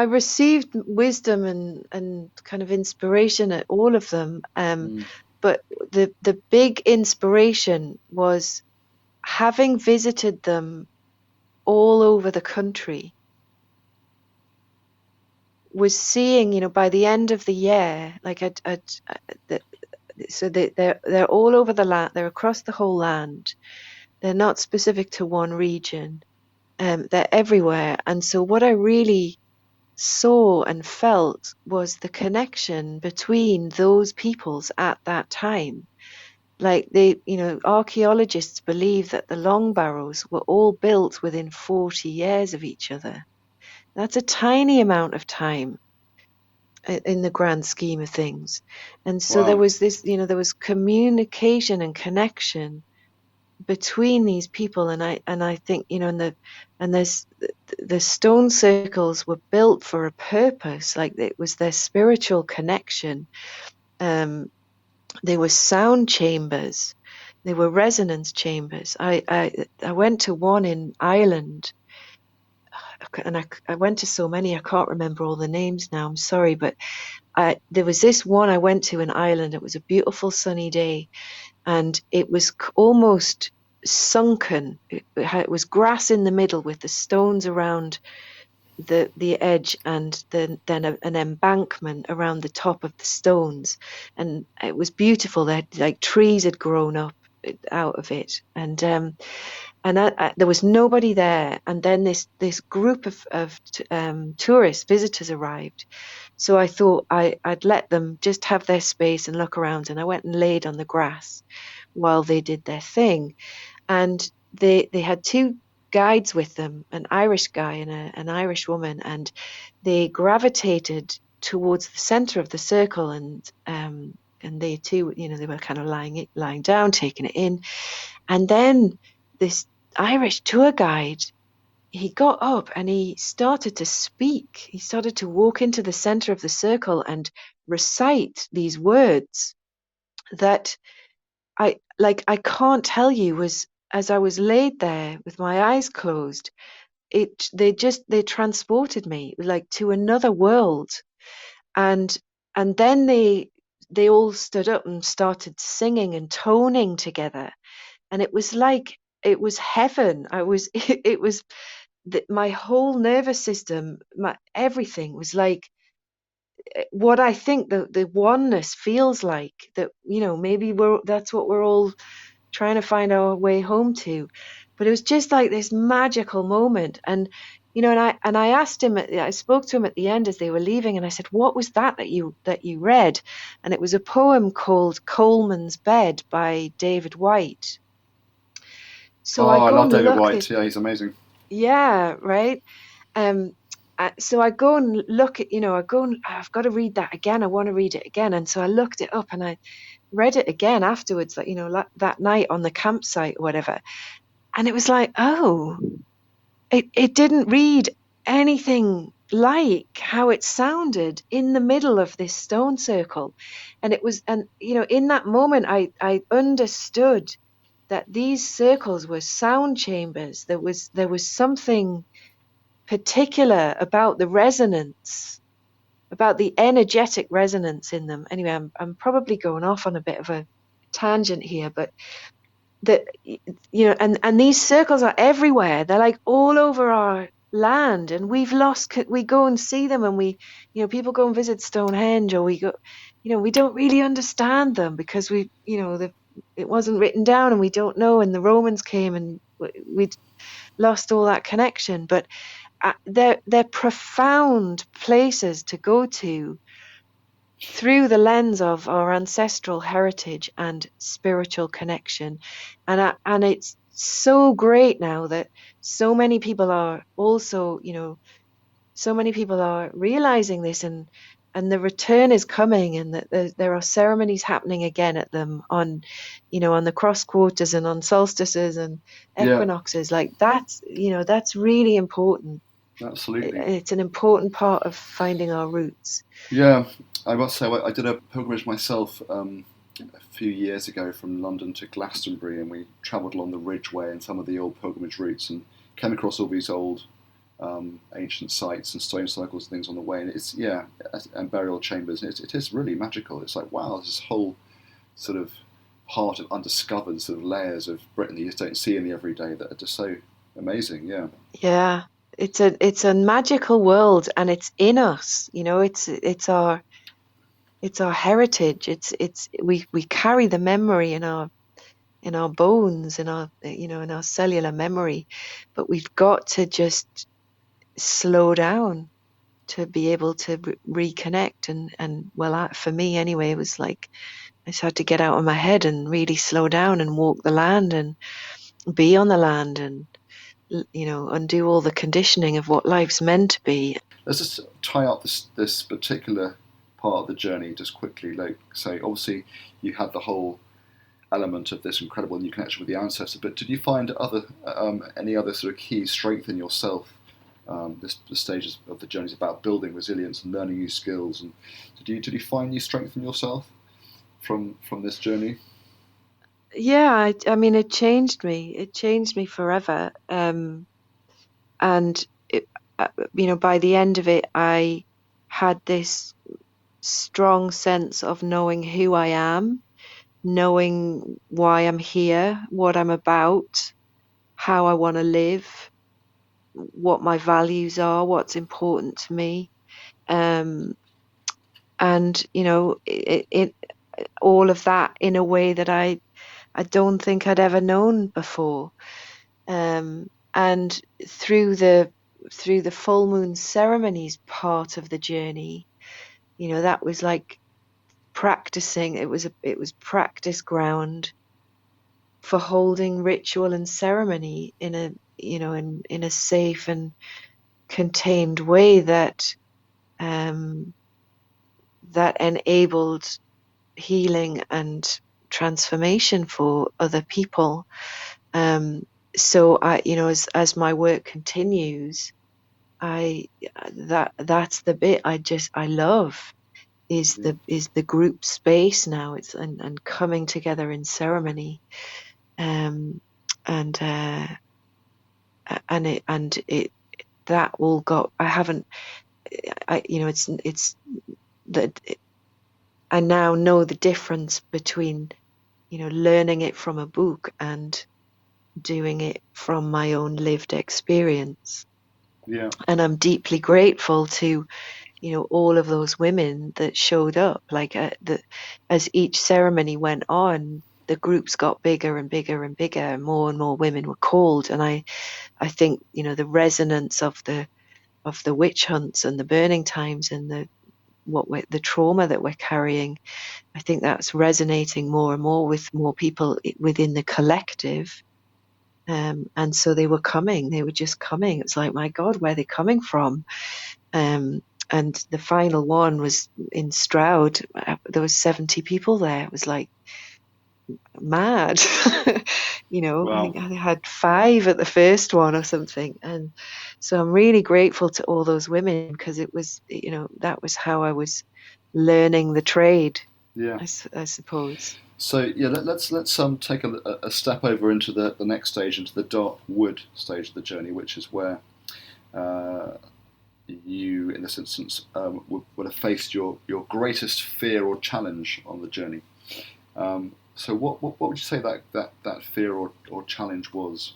received wisdom and kind of inspiration at all of them, but the big inspiration was having visited them all over the country, was seeing, by the end of the year, like so they're all over the land, they're across the whole land, they're not specific to one region, they're everywhere. And so what I really saw and felt was the connection between those peoples at that time. Like archaeologists believe that the long barrows were all built within 40 years of each other. That's a tiny amount of time in the grand scheme of things. And so there was this, there was communication and connection between these people. And I think, and there's the stone circles were built for a purpose. Like it was their spiritual connection. They were sound chambers. They were resonance chambers. I went to one in Ireland, and I went to so many, I can't remember all the names now, I'm sorry, but there was this one I went to in Ireland. It was a beautiful sunny day, and it was almost sunken. It was grass in the middle with the stones around the edge, and then an embankment around the top of the stones, and it was beautiful. Like trees had grown up out of it, and there was nobody there. And then this group of tourist visitors arrived. So I thought I'd let them just have their space and look around, and I went and laid on the grass while they did their thing. And they had two guides with them, an Irish guy and an Irish woman, and they gravitated towards the center of the circle, and they too, they were kind of lying down, taking it in. And then this Irish tour guide, he got up and he started to speak. He started to walk into the center of the circle and recite these words that I can't tell you, was, as I was laid there with my eyes closed, they transported me like to another world. And then they all stood up and started singing and toning together, and it was like it was heaven. It was my whole nervous system, everything was like what I think the oneness feels like, that maybe that's what we're all trying to find our way home to. But it was just like this magical moment. And and I asked him, I spoke to him at the end as they were leaving, and I said, what was that you read? And it was a poem called Coleman's Bed by David White. So I love David White. Yeah, he's amazing. Yeah, right. So I go and look at, I've got to read that again. I want to read it again. And so I looked it up and I read it again afterwards, like, that night on the campsite or whatever. And it was like, oh, it didn't read anything like how it sounded in the middle of this stone circle. And it was, and in that moment I understood that these circles were sound chambers. There was something particular about the resonance, about the energetic resonance in them. Anyway, I'm probably going off on a bit of a tangent here, but that and these circles are everywhere. They're like all over our land, and we go and see them, and people go and visit Stonehenge, or we go, we don't really understand them because it wasn't written down and we don't know, and the Romans came and we'd lost all that connection. But they're profound places to go to through the lens of our ancestral heritage and spiritual connection. And it's so great now that so many people are also, so many people are realizing this, and the return is coming, and that there are ceremonies happening again at them on, on the cross quarters and on solstices and Yeah, equinoxes. Like that's really important. absolutely. It's an important part of finding our roots. Yeah, I must say I did a pilgrimage myself a few years ago from London to Glastonbury, and we travelled along the Ridgeway and some of the old pilgrimage routes, and came across all these old ancient sites and stone circles and things on the way. And it's and burial chambers. And it is really magical. It's like, wow, there's this whole sort of part of undiscovered sort of layers of Britain that you just don't see in the everyday that are just so amazing. Yeah. Yeah, it's a magical world, and it's in us. It's our heritage. We carry the memory in our bones, in our cellular memory, but we've got to just slow down to be able to reconnect. And well, for me anyway, it was like I just had to get out of my head and really slow down and walk the land and be on the land, and undo all the conditioning of what life's meant to be. Let's just tie up this particular part of the journey just quickly. Like, say, obviously, you had the whole element of this incredible new connection with the ancestor, but did you find any other sort of key strength in yourself? The stages of the journey is about building resilience and learning new skills. And did you find new strength in yourself from this journey? Yeah, I mean, it changed me. It changed me forever. And by the end of it, I had this strong sense of knowing who I am, knowing why I'm here, what I'm about, how I want to live, what my values are, what's important to me. Um, and all of that in a way that I don't think I'd ever known before. And through the full moon ceremonies part of the journey, that was like practicing. It was practice ground for holding ritual and ceremony in a in a safe and contained way that that enabled healing and transformation for other people. So as my work continues, that's the bit I love, is the group space now. It's and coming together in ceremony, um, and it that all got. I haven't. It's that I now know the difference between learning it from a book and doing it from my own lived experience. Yeah. And I'm deeply grateful to all of those women that showed up. Like as each ceremony went on, the groups got bigger and bigger and bigger, and more women were called. And I think the resonance of the witch hunts and the burning times and the trauma that we're carrying, I think that's resonating more and more with more people within the collective. And so they were just coming. It's like, my God, where are they coming from? And the final one was in Stroud. There was 70 people there. It was like, mad. I Wow. think I had 5 at the first one or something. And so I'm really grateful to all those women, because it was, that was how I was learning the trade, Yeah. I suppose. So yeah, let's take a step over into the next stage, into the dark wood stage of the journey, which is where you, in this instance, would have faced your greatest fear or challenge on the journey. So what would you say that fear or challenge was?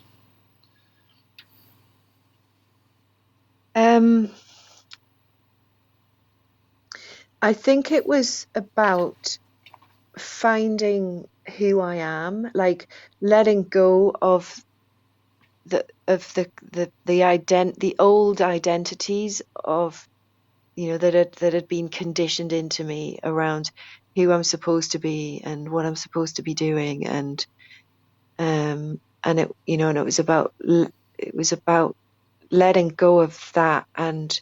I think it was about finding who I am, like letting go of the old identities of, that had been conditioned into me around who I'm supposed to be and what I'm supposed to be doing. And it, and it was about letting go of that. And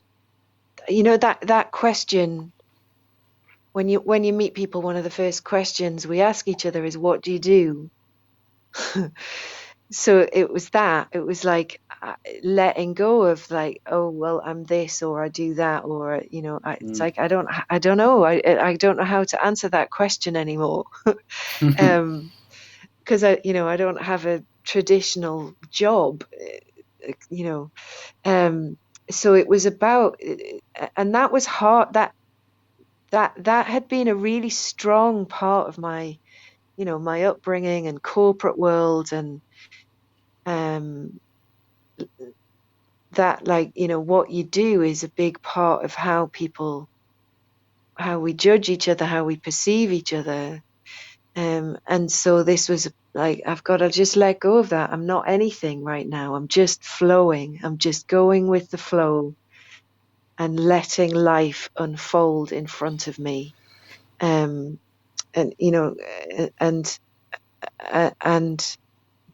that question, when you meet people, one of the first questions we ask each other is, what do you do? So it was like letting go of, like, oh well, I'm this, or I do that, or it's like I don't know, I don't know how to answer that question anymore. Because I don't have a traditional job, you know so it was about, and that was hard. That had been a really strong part of my my upbringing and corporate world. And that, like, what you do is a big part of how we judge each other, how we perceive each other. And so this was like, I've got to just let go of that. I'm not anything right now. I'm just flowing. I'm just going with the flow and letting life unfold in front of me. And and and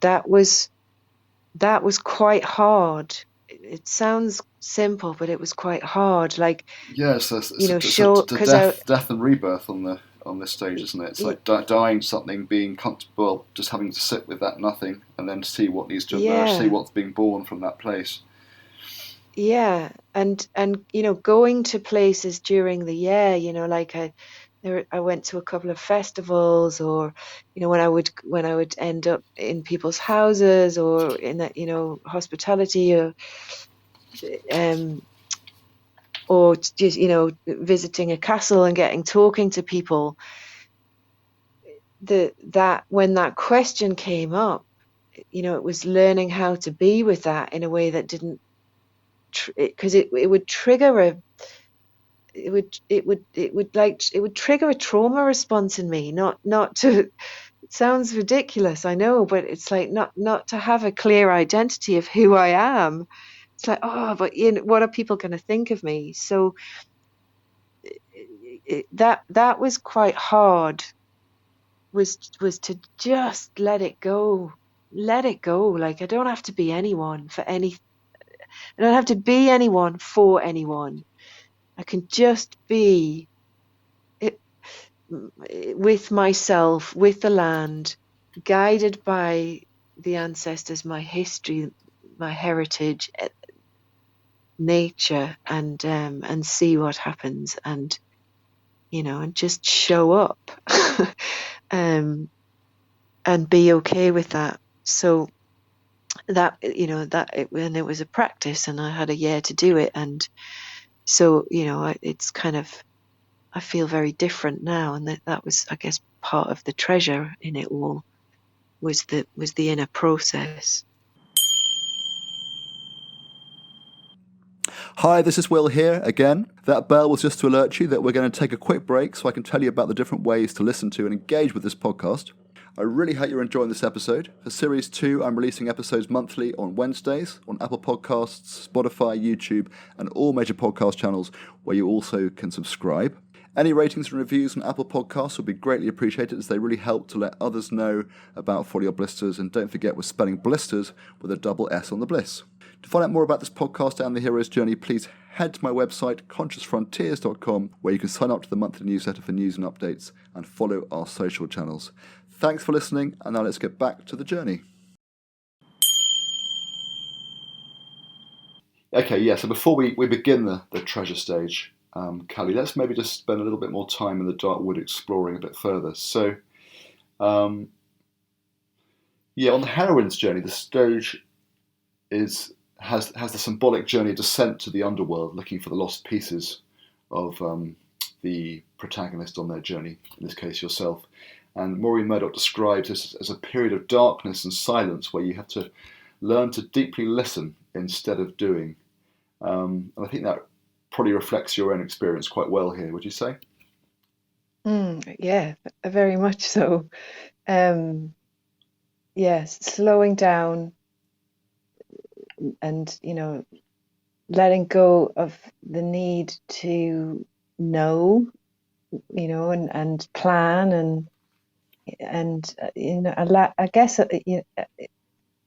that was quite hard. It sounds simple, but it was quite hard. Like, Yes, sure, it's a because death and rebirth on this stage, isn't it? It's like dying to something, being comfortable, just having to sit with that nothing, and then see what needs to emerge, see what's being born from that place. Yeah, and going to places during the year, like I went to a couple of festivals, or when I would end up in people's houses, or in that, hospitality, um or just visiting a castle and talking to people. That when that question came up, it was learning how to be with that in a way that didn't, because it would trigger it would trigger a trauma response in me. Not to It sounds ridiculous, I know, but it's like, not to have a clear identity of who I am. It's like, oh, but what are people going to think of me? So that was quite hard, was to just let it go. Like, I don't have to be anyone for any I don't have to be anyone for anyone. I can just be it, with myself, with the land, guided by the ancestors, my history, my heritage, nature, and see what happens. And and just show up. And be okay with that. So that, when it was a practice, and I had a year to do it. And so it's kind of, I feel very different now. And that was, I guess, part of the treasure in it all, was the inner process. Hi, this is Will here again. That bell was just to alert you that we're going to take a quick break so I can tell you about the different ways to listen to and engage with this podcast. I really hope you're enjoying this episode. For Series 2, I'm releasing episodes monthly on Wednesdays on Apple Podcasts, Spotify, YouTube, and all major podcast channels where you also can subscribe. Any ratings and reviews on Apple Podcasts would be greatly appreciated, as they really help to let others know about Follow Your Blisters. And don't forget, we're spelling blisters with a double S on the bliss. To find out more about this podcast and the hero's journey, please head to my website, consciousfrontiers.com, where you can sign up to the monthly newsletter for news and updates and follow our social channels. Thanks for listening, and now let's get back to the journey. Okay, yeah, so before we begin the treasure stage, Cali, let's maybe just spend a little bit more time in the dark wood exploring a bit further. So, yeah, on the heroine's journey, the stage has the symbolic journey of descent to the underworld, looking for the lost pieces of the protagonist on their journey, in this case yourself. And Maureen Murdoch describes this as a period of darkness and silence where you have to learn to deeply listen instead of doing. And I think that probably reflects your own experience quite well here, would you say? Yeah, very much so. Yes, slowing down and, letting go of the need to know, and plan and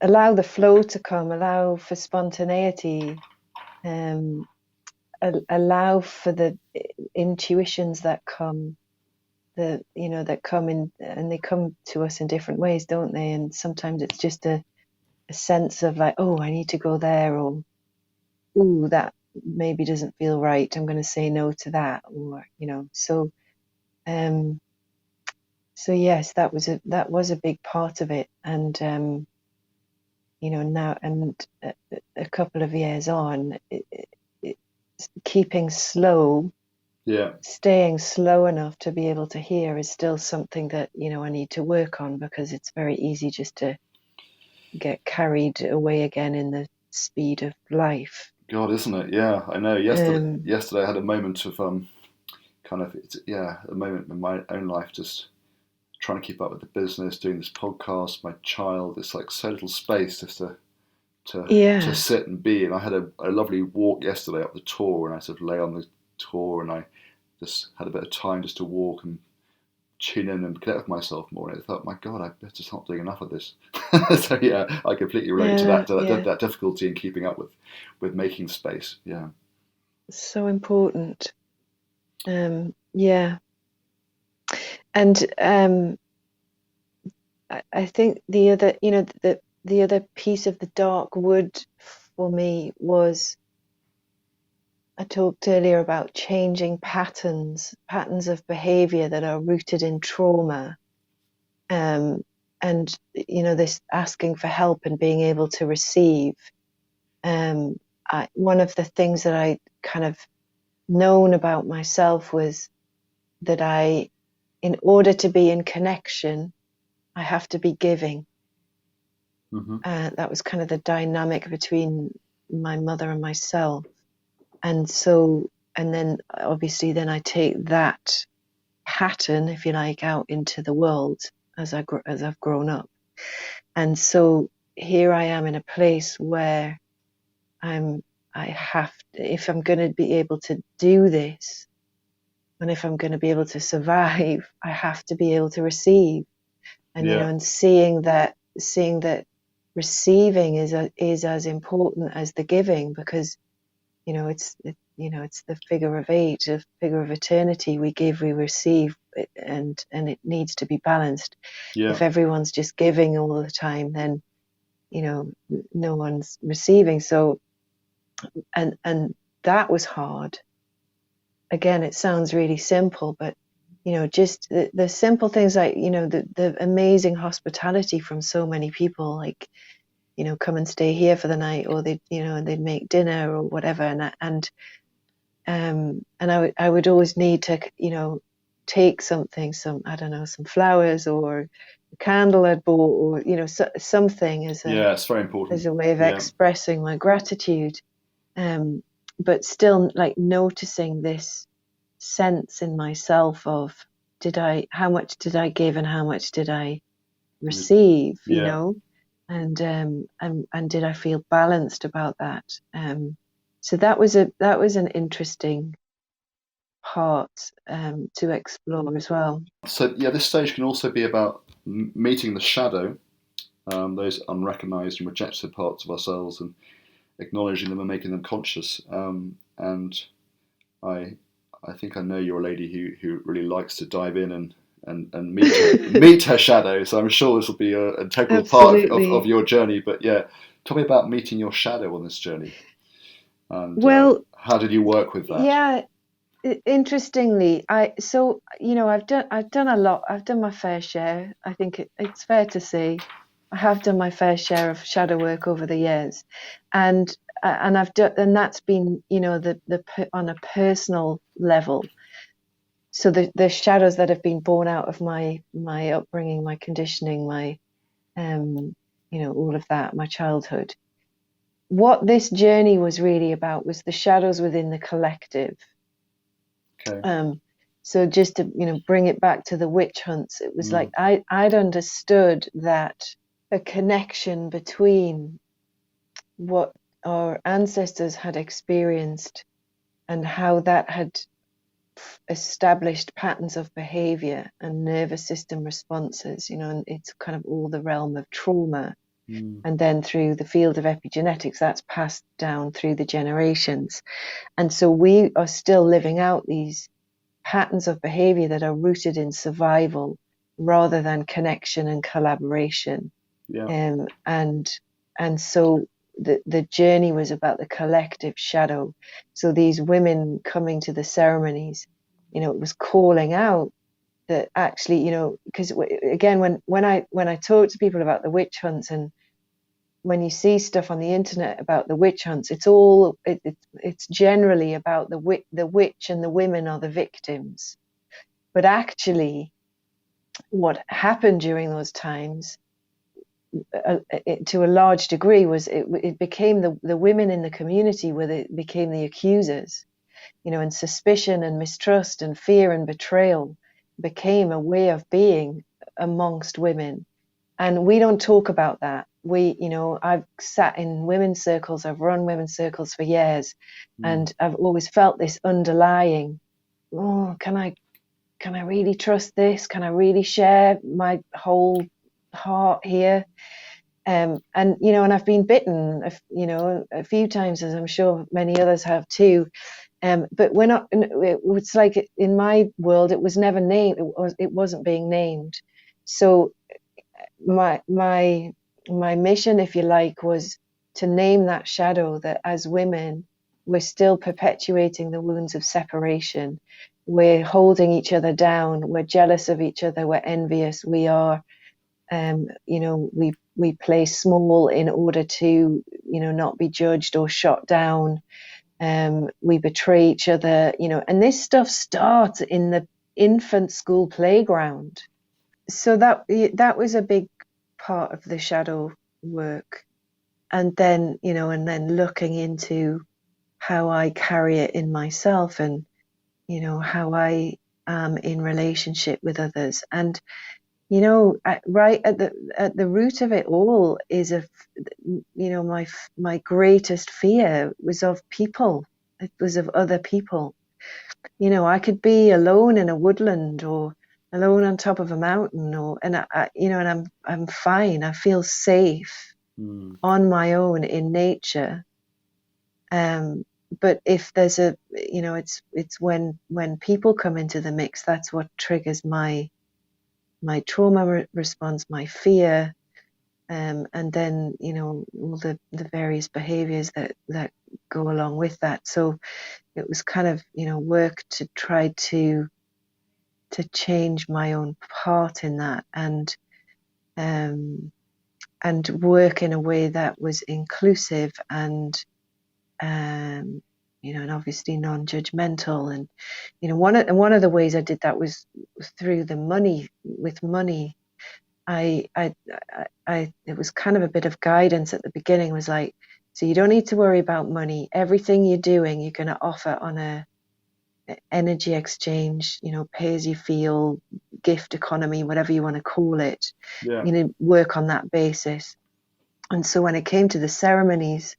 allow the flow to come, allow for spontaneity, allow for the intuitions that come, that come in, and they come to us in different ways, don't they? And sometimes it's just a sense of like, oh, I need to go there, or ooh, that maybe doesn't feel right. I'm going to say no to that, or so yes, that was a big part of it, and now and a couple of years on, keeping slow, staying slow enough to be able to hear is still something that I need to work on, because it's very easy just to get carried away again in the speed of life. God, isn't it? Yeah, I know. Yesterday I had a moment of a moment in my own life, just trying to keep up with the business, doing this podcast, my child. It's like so little space just to sit and be. And I had a lovely walk yesterday up the Tor, and I sort of lay on the Tor, and I just had a bit of time just to walk and tune in and connect with myself more. And I thought, my God, I'm just not doing enough of this. So yeah, I completely relate to that difficulty in keeping up with making space. Yeah, so important. Yeah, and I think the other, the other piece of the dark wood for me was, I talked earlier about changing patterns of behavior that are rooted in trauma. And this asking for help and being able to receive. One of the things that I kind of known about myself was that in order to be in connection, I have to be giving. Mm-hmm. That was kind of the dynamic between my mother and myself. And so, and then obviously then I take that pattern, if you like, out into the world as I've grown up. And so here I am in a place where if I'm going to be able to do this, and if I'm going to be able to survive, I have to be able to receive. And and seeing that receiving is as important as the giving, because it's the figure of eight, a figure of eternity. We give, we receive, and it needs to be balanced. If everyone's just giving all the time, then no one's receiving. So and that was hard. Again, it sounds really simple, but just the simple things, like the amazing hospitality from so many people, like come and stay here for the night, or they'd make dinner or whatever, and I would always need to take something, some flowers or a candle I'd bought, or something it's very important as a way of expressing my gratitude, but still like noticing this sense in myself of how much did I give and how much did I receive, and did I feel balanced about that? So that was an interesting part to explore as well. So this stage can also be about meeting the shadow, those unrecognized and rejected parts of ourselves, and acknowledging them and making them conscious. And I think I know you're a lady who really likes to dive in and meet her shadow. So I'm sure this will be an integral part of your journey. But yeah, tell me about meeting your shadow on this journey, and Well, how did you work with that? yeah, interestingly, I've done a lot. I've done my fair share. I think it's fair to say I have done my fair share of shadow work over the years, and and that's been, on a personal level. So the shadows that have been born out of my upbringing, my conditioning, my all of that, my childhood. What this journey was really about was the shadows within the collective. Okay. So just to bring it back to the witch hunts, it was like I'd understood that a connection between what our ancestors had experienced and how that had established patterns of behavior and nervous system responses, and it's kind of all the realm of trauma. And then through the field of epigenetics, that's passed down through the generations. And so we are still living out these patterns of behavior that are rooted in survival rather than connection and collaboration. Yeah. And so the journey was about the collective shadow. So these women coming to the ceremonies, it was calling out that actually, because again, when I talk to people about the witch hunts, and when you see stuff on the internet about the witch hunts, it's generally about the witch, and the women are the victims. But actually, what happened during those times, to a large degree, was it became the women in the community became the accusers, and suspicion and mistrust and fear and betrayal became a way of being amongst women. And we don't talk about that. I've sat in women's circles, I've run women's circles for years, and I've always felt this underlying, can I really trust this? Can I really share my whole heart here? And I've been bitten, a few times, as I'm sure many others have too. But we're not. It's like in my world, it was never named. It wasn't being named. So my mission, if you like, was to name that shadow, that as women, we're still perpetuating the wounds of separation. We're holding each other down. We're jealous of each other. We're envious. We are, we play small in order to, not be judged or shot down. We betray each other, and this stuff starts in the infant school playground. So that was a big part of the shadow work. And then, looking into how I carry it in myself, and, how I am in relationship with others. And, right at the root of it all is my greatest fear was of people. It was of other people. I could be alone in a woodland, or alone on top of a mountain, and I'm fine. I feel safe on my own in nature. But if there's it's when people come into the mix, that's what triggers my trauma response, my fear, and then all the various behaviors that go along with that. So it was kind of work to try to change my own part in that, and work in a way that was inclusive and and obviously non-judgmental. And one of the ways I did that was through the money. With money, I it was kind of a bit of guidance at the beginning. It was like, so you don't need to worry about money. Everything you're doing, you're going to offer on a energy exchange, pay as you feel, gift economy, whatever you want to call it. Yeah. Work on that basis. And so when it came to the ceremonies,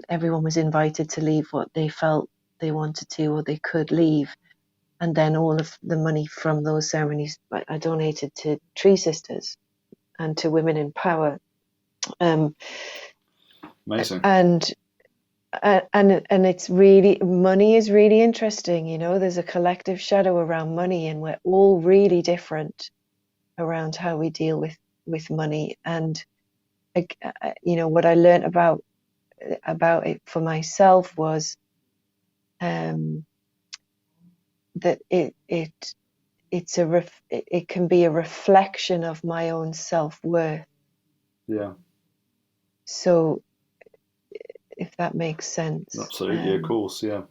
everyone was invited to leave what they felt they wanted to, or they could leave. And then all of the money from those ceremonies I donated to Tree Sisters and to Women in Power. Amazing. And and it's really, money is really interesting. There's a collective shadow around money, and we're all really different around how we deal with money. And what I learned about it for myself was that it can be a reflection of my own self-worth. Yeah. So if that makes sense. Absolutely, of course, yeah.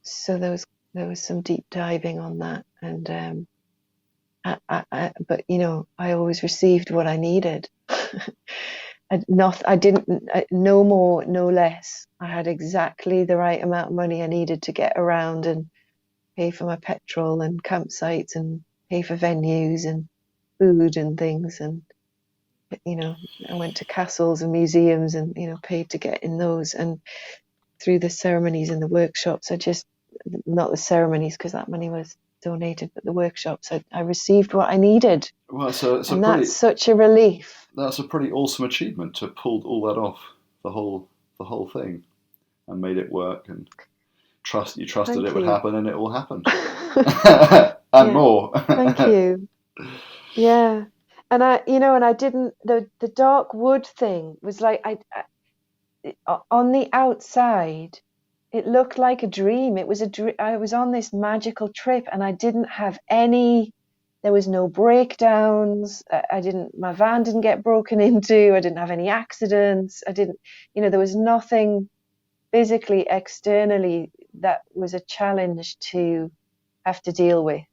So there was some deep diving on that, and but I always received what I needed. I didn't, no more, no less. I had exactly the right amount of money I needed to get around and pay for my petrol and campsites and pay for venues and food and things. And, I went to castles and museums and, paid to get in those. And through the ceremonies and the workshops, not the ceremonies because that money was donated, but the workshops, I received what I needed. Well, that's such a relief. That's a pretty awesome achievement to pull all that off, the whole thing, and made it work, and trusted it would happen, and it all happened, and more. Thank you. Yeah, and I didn't. The dark wood thing was like on the outside, it looked like a dream. It was I was on this magical trip, and I didn't have any. There was no breakdowns. My van didn't get broken into. I didn't have any accidents. There was nothing physically, externally that was a challenge to have to deal with.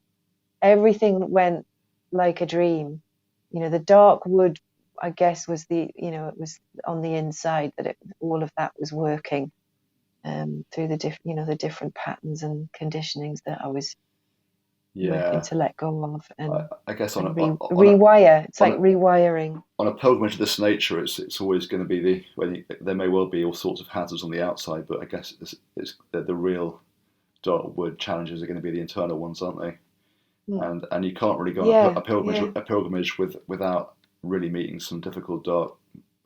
Everything went like a dream. The dark wood, I guess, was it was on the inside that all of that was working through the different patterns and conditionings that I was working to let go of, and I guess rewire. It's like rewiring. On a pilgrimage of this nature, it's always going to be there may well be all sorts of hazards on the outside, but I guess it's the real dark wood challenges are going to be the internal ones, aren't they? And you can't really go on a pilgrimage without really meeting some difficult, dark,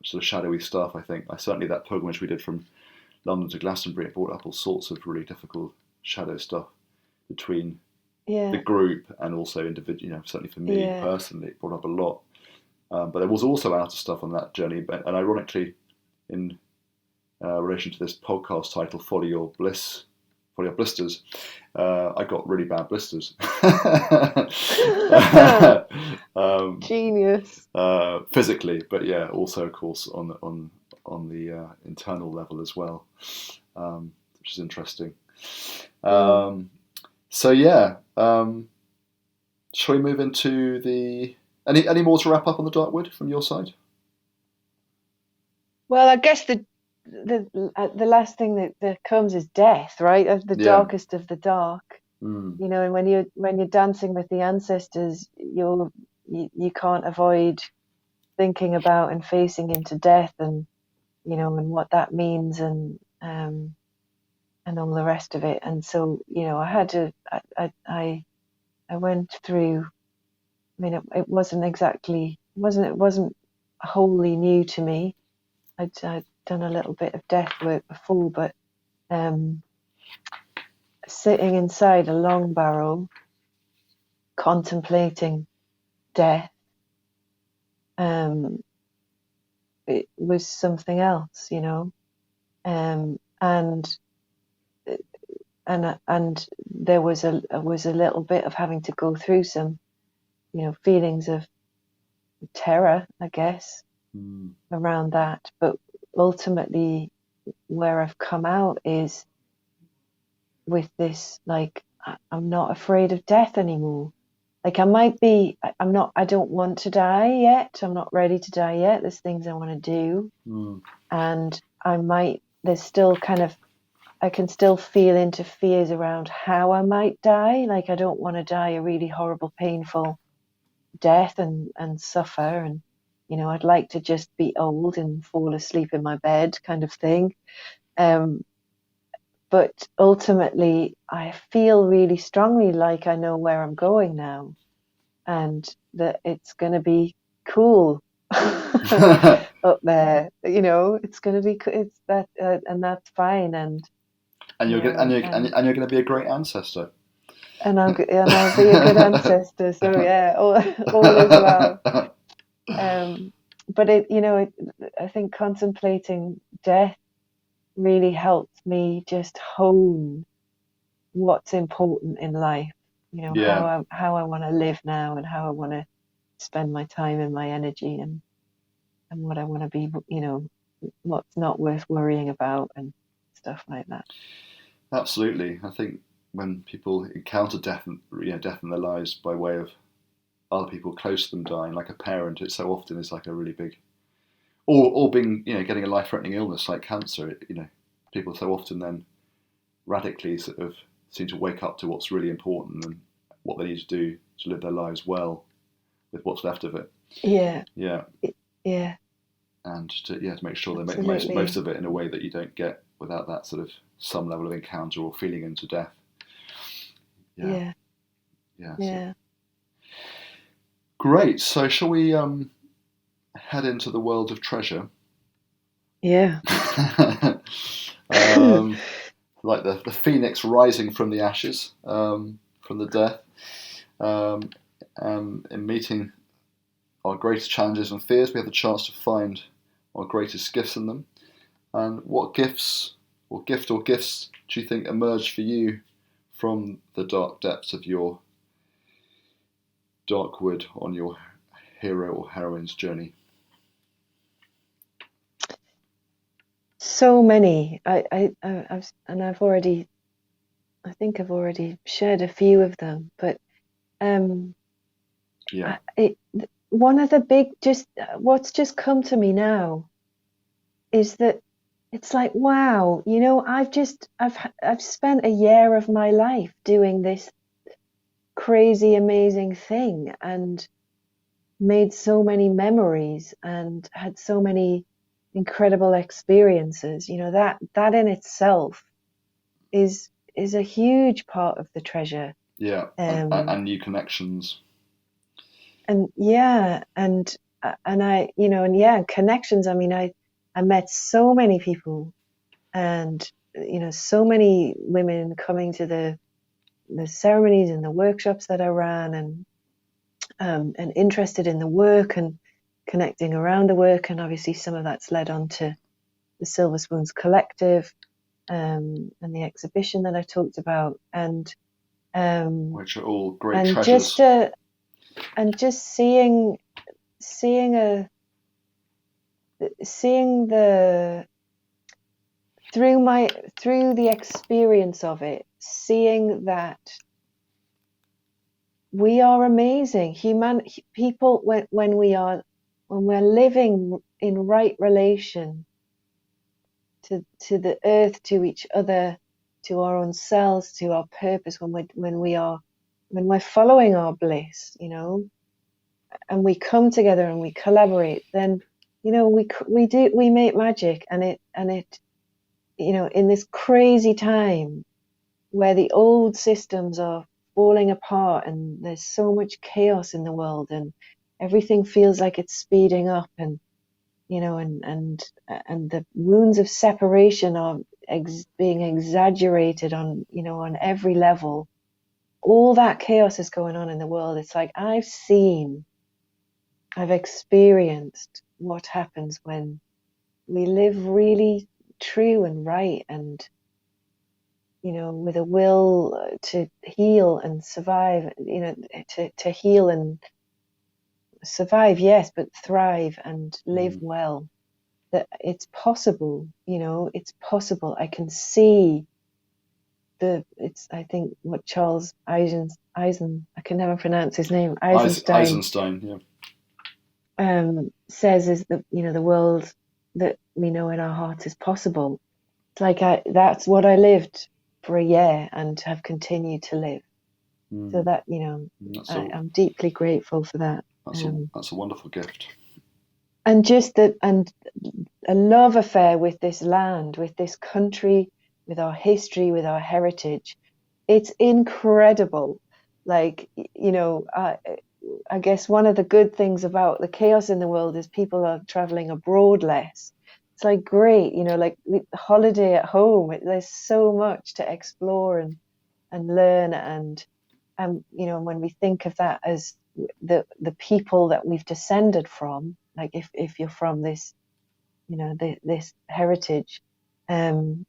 sort of shadowy stuff. I think certainly that pilgrimage we did from London to Glastonbury, it brought up all sorts of really difficult shadow stuff between the group and also individual. Certainly for me personally, it brought up a lot. But there was also outer stuff on that journey. And ironically, in relation to this podcast title, Follow Your Blisters, I got really bad blisters. Genius. Physically, but also of course on the internal level as well, which is interesting. Shall we move into any more to wrap up on the dark wood from your side? Well, I guess the last thing that comes is death, right? The darkest of the dark. And when you're dancing with the ancestors, you can't avoid thinking about and facing into death, and and what that means, and all the rest of it. And so I went through. I mean, it wasn't wholly new to me. I'd done a little bit of death work before, but sitting inside a long barrel, contemplating death, it was something else, and there was a little bit of having to go through some, feelings of terror, I guess, around that. But ultimately, where I've come out is with this, like, I'm not afraid of death anymore. Like, I don't want to die yet. I'm not ready to die yet. There's things I want to do. And there's still I can still feel into fears around how I might die. Like, I don't want to die a really horrible, painful death and suffer. And, I'd like to just be old and fall asleep in my bed kind of thing. But ultimately, I feel really strongly like I know where I'm going now, and that it's going to be cool. up there. It's going to be it's that, and that's fine. And and you you're gonna know, and and you're gonna be a great ancestor. and I'll be a good ancestor. So yeah, all is well. But I think contemplating death really helped me just hone what's important in life. Yeah, How I want to live now, and how I want to spend my time and my energy, and what I want to be, what's not worth worrying about, and stuff like that. absolutely. I think when people encounter death, death in their lives by way of other people close to them dying, like a parent, it so often is like a really big, or being, getting a life-threatening illness like cancer. People so often then radically sort of seem to wake up to what's really important and what they need to do to live their lives well with what's left of it. Yeah, Yeah, yeah, and to make sure they make the most absolutely. of it in a way that you don't get without that sort of some level of encounter or feeling into death. Yeah, Yeah, yeah. So yeah, great. So shall we head into the world of treasure? yeah. um, like the phoenix rising from the ashes, from the death, um, in meeting our greatest challenges and fears, we have the chance to find our greatest gifts in them. And what gifts or gifts do you think emerged for you from the dark depths of your dark wood on your hero or heroine's journey? So many. I've already. I think I've already shared a few of them, but um, Yeah, one of the big, just what's just come to me now is that it's like, wow, I've spent a year of my life doing this crazy amazing thing, and made so many memories, and had so many incredible experiences. That in itself is a huge part of the treasure. yeah, um and new connections. and yeah, and I and yeah, connections. I mean, I met so many people, and so many women coming to the ceremonies and the workshops that I ran, and interested in the work, and connecting around the work. And obviously some of that's led on to the Silver Spoons Collective, and the exhibition that I talked about, um, Which are all great and treasures. just seeing a seeing the through the experience of it, seeing that we are amazing people, when we're living in right relation to the earth, to each other, to our own selves, to our purpose, when we're following our bliss, and we come together and we collaborate, then we make magic. And it in this crazy time where the old systems are falling apart, and there's so much chaos in the world, and everything feels like it's speeding up, and and the wounds of separation are being exaggerated on every level. All that chaos is going on in the world. It's like I've experienced what happens when we live really true and right, and with a will to heal and survive, to heal and survive, yes, but thrive and live Mm. well. That it's possible, it's possible. I can see it's, I think, what Charles I can never pronounce his name, Eisenstein, Eisenstein, yeah. says is that, the world that we know in our hearts is possible. It's like that's what I lived for a year and have continued to live. So Mm. that, That's a I'm deeply grateful for that. that's a wonderful gift. And just that, and a love affair with this land, with this country, with our history, with our heritage. It's incredible. Like, I guess one of the good things about the chaos in the world is people are traveling abroad less. It's like great, like holiday at home. There's so much to explore and learn, and when we think of that as the people that we've descended from, like if you're from this, this heritage, um,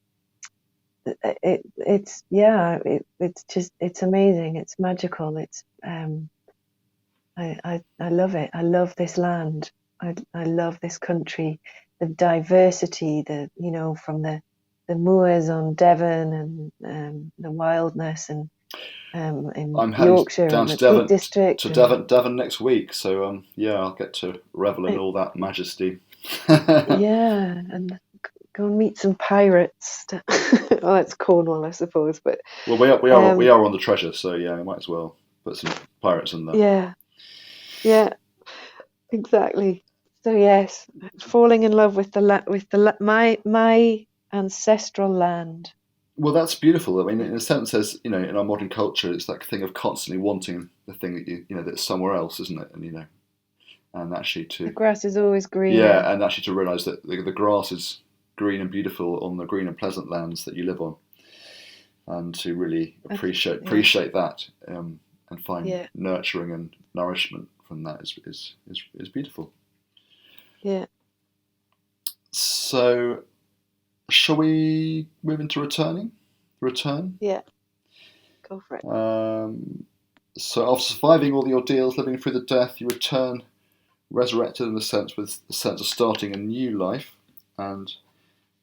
it's amazing. It's magical. I love it. I love this land. I love this country. The diversity, from the moors on Devon and the wildness, and in I'm heading Yorkshire down and to the Peak Devon District, and Devon next week. So yeah, I'll get to revel in all that majesty. yeah, and go and meet some pirates. Oh, it's Cornwall, I suppose, but Well, we um, are on the treasure, so yeah, we might as well put some pirates in there. yeah, yeah, exactly. So yes, falling in love with my ancestral land. Well, that's beautiful. I mean, in a sense, there's in our modern culture, it's that thing of constantly wanting the thing that that's somewhere else, isn't it? And actually The to grass is always greener. yeah, and actually to realise that the grass is green and beautiful on the green and pleasant lands that you live on, and to really appreciate that, and find Yeah, nurturing and nourishment from that is beautiful. yeah, So, shall we move into return? yeah. Go for it. So after surviving all the ordeals, living through the death, you return resurrected in a sense, with the sense of starting a new life and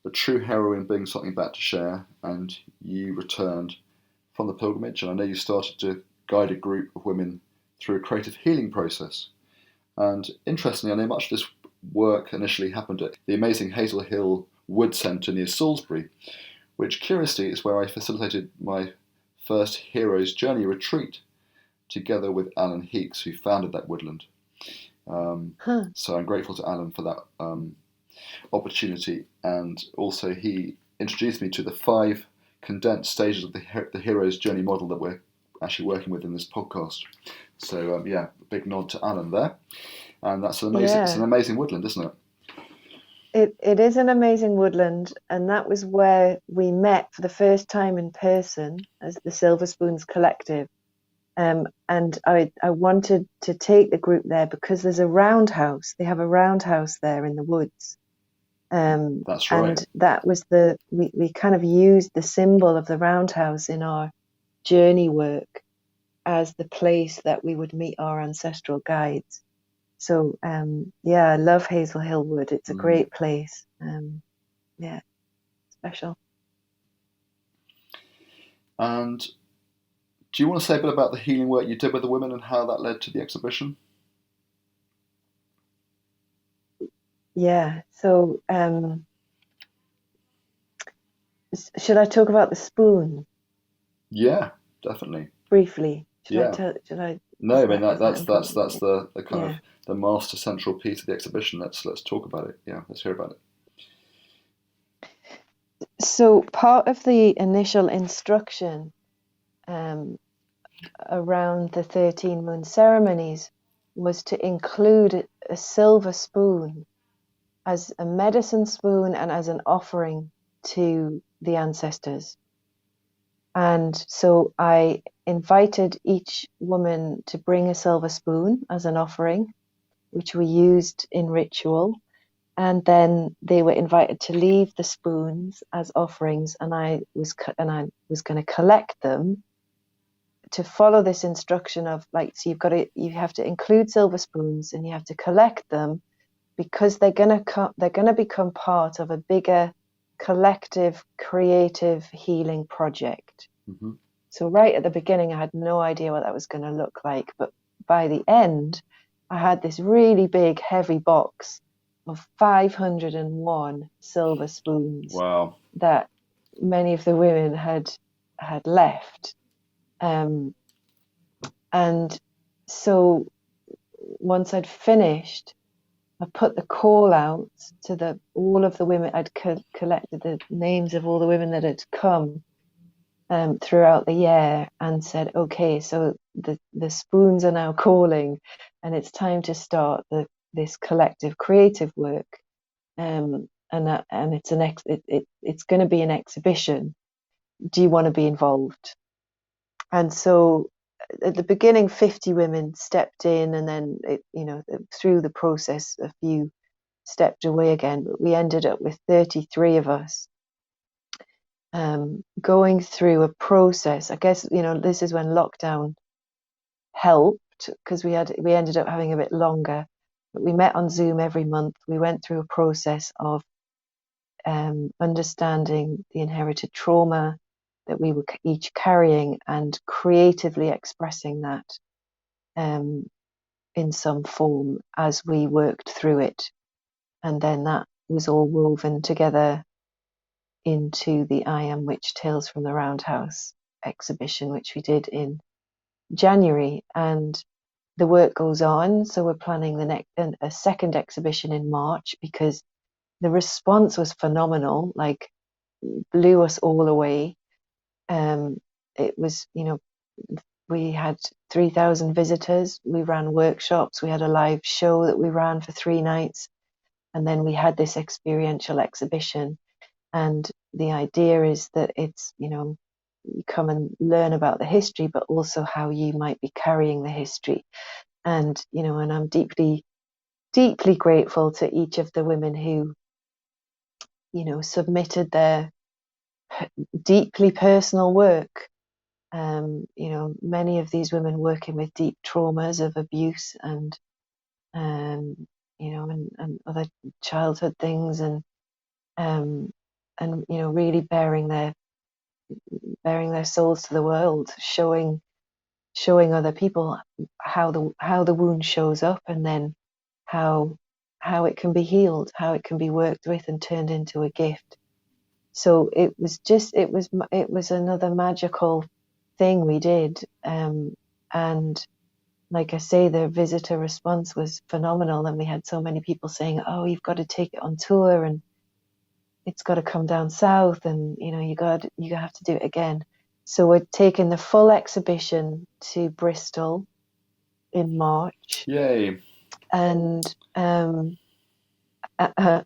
the true heroine being something back to share. And you returned from the pilgrimage, and I know you started to guide a group of women through a creative healing process. And interestingly, I know much of this work initially happened at the amazing Hazel Hill Wood Centre near Salisbury, which curiously is where I facilitated my first Hero's Journey retreat, together with Alan Heeks, who founded that woodland. So I'm grateful to Alan for that opportunity, and also he introduced me to the 5 condensed stages of the Hero's Journey model that we're actually working with in this podcast. So yeah, a big nod to Alan there, and that's an amazing. Yeah. It's an amazing woodland, isn't it? It is an amazing woodland, and that was where we met for the first time in person as the Silver Spoons Collective. And I wanted to take the group there because there's a roundhouse. They have a roundhouse there in the woods. That's right. And that was we kind of used the symbol of the roundhouse in our journey work as the place that we would meet our ancestral guides. So yeah, I love Hazel Hill Wood. It's a great place. Yeah, special. And do you want to say a bit about the healing work you did with the women and how that led to the exhibition? Yeah. So should I talk about the spoon? Yeah, definitely. Briefly. Should I? No, I mean that's the kind of the master central piece of the exhibition. Let's talk about it. Yeah, let's hear about it. So part of the initial instruction around the 13 moon ceremonies was to include a silver spoon as a medicine spoon and as an offering to the ancestors. And so I invited each woman to bring a silver spoon as an offering, which we used in ritual. And then they were invited to leave the spoons as offerings, and I was going to collect them to follow this instruction of so you have to include silver spoons and you have to collect them, because they're going to become part of a bigger collective creative healing project. Mm-hmm. So right at the beginning, I had no idea what that was going to look like, but by the end, I had this really big, heavy box of 501 silver spoons. Wow. That many of the women had left. And so once I'd finished, I put the call out to all of the women. I'd collected the names of all the women that had come throughout the year and said, okay, so the spoons are now calling, and it's time to start this collective creative work. And it's going to be an exhibition. Do you want to be involved? And so at the beginning, 50 women stepped in, and then through the process, a few stepped away again. But we ended up with 33 of us going through a process. I guess this is when lockdown helped, because we ended up having a bit longer. But we met on Zoom every month. We went through a process of understanding the inherited trauma that we were each carrying and creatively expressing that in some form as we worked through it. And then that was all woven together into the I Am Witch Tales from the Roundhouse exhibition, which we did in January. And the work goes on. So we're planning a second exhibition in March, because the response was phenomenal, like blew us all away. It was, we had 3,000 visitors. We ran workshops. We had a live show that we ran for 3 nights. And then we had this experiential exhibition. And the idea is that it's, you come and learn about the history, but also how you might be carrying the history. And, and I'm deeply, deeply grateful to each of the women who, submitted their deeply personal work. Many of these women working with deep traumas of abuse and other childhood things, and really bearing their souls to the world, showing other people how the wound shows up, and then how it can be healed, how it can be worked with and turned into a gift. So it was another magical thing we did, and like I say, the visitor response was phenomenal, and we had so many people saying, "Oh, you've got to take it on tour, and it's got to come down south, and you have to do it again." So we're taking the full exhibition to Bristol in March. Yay! And I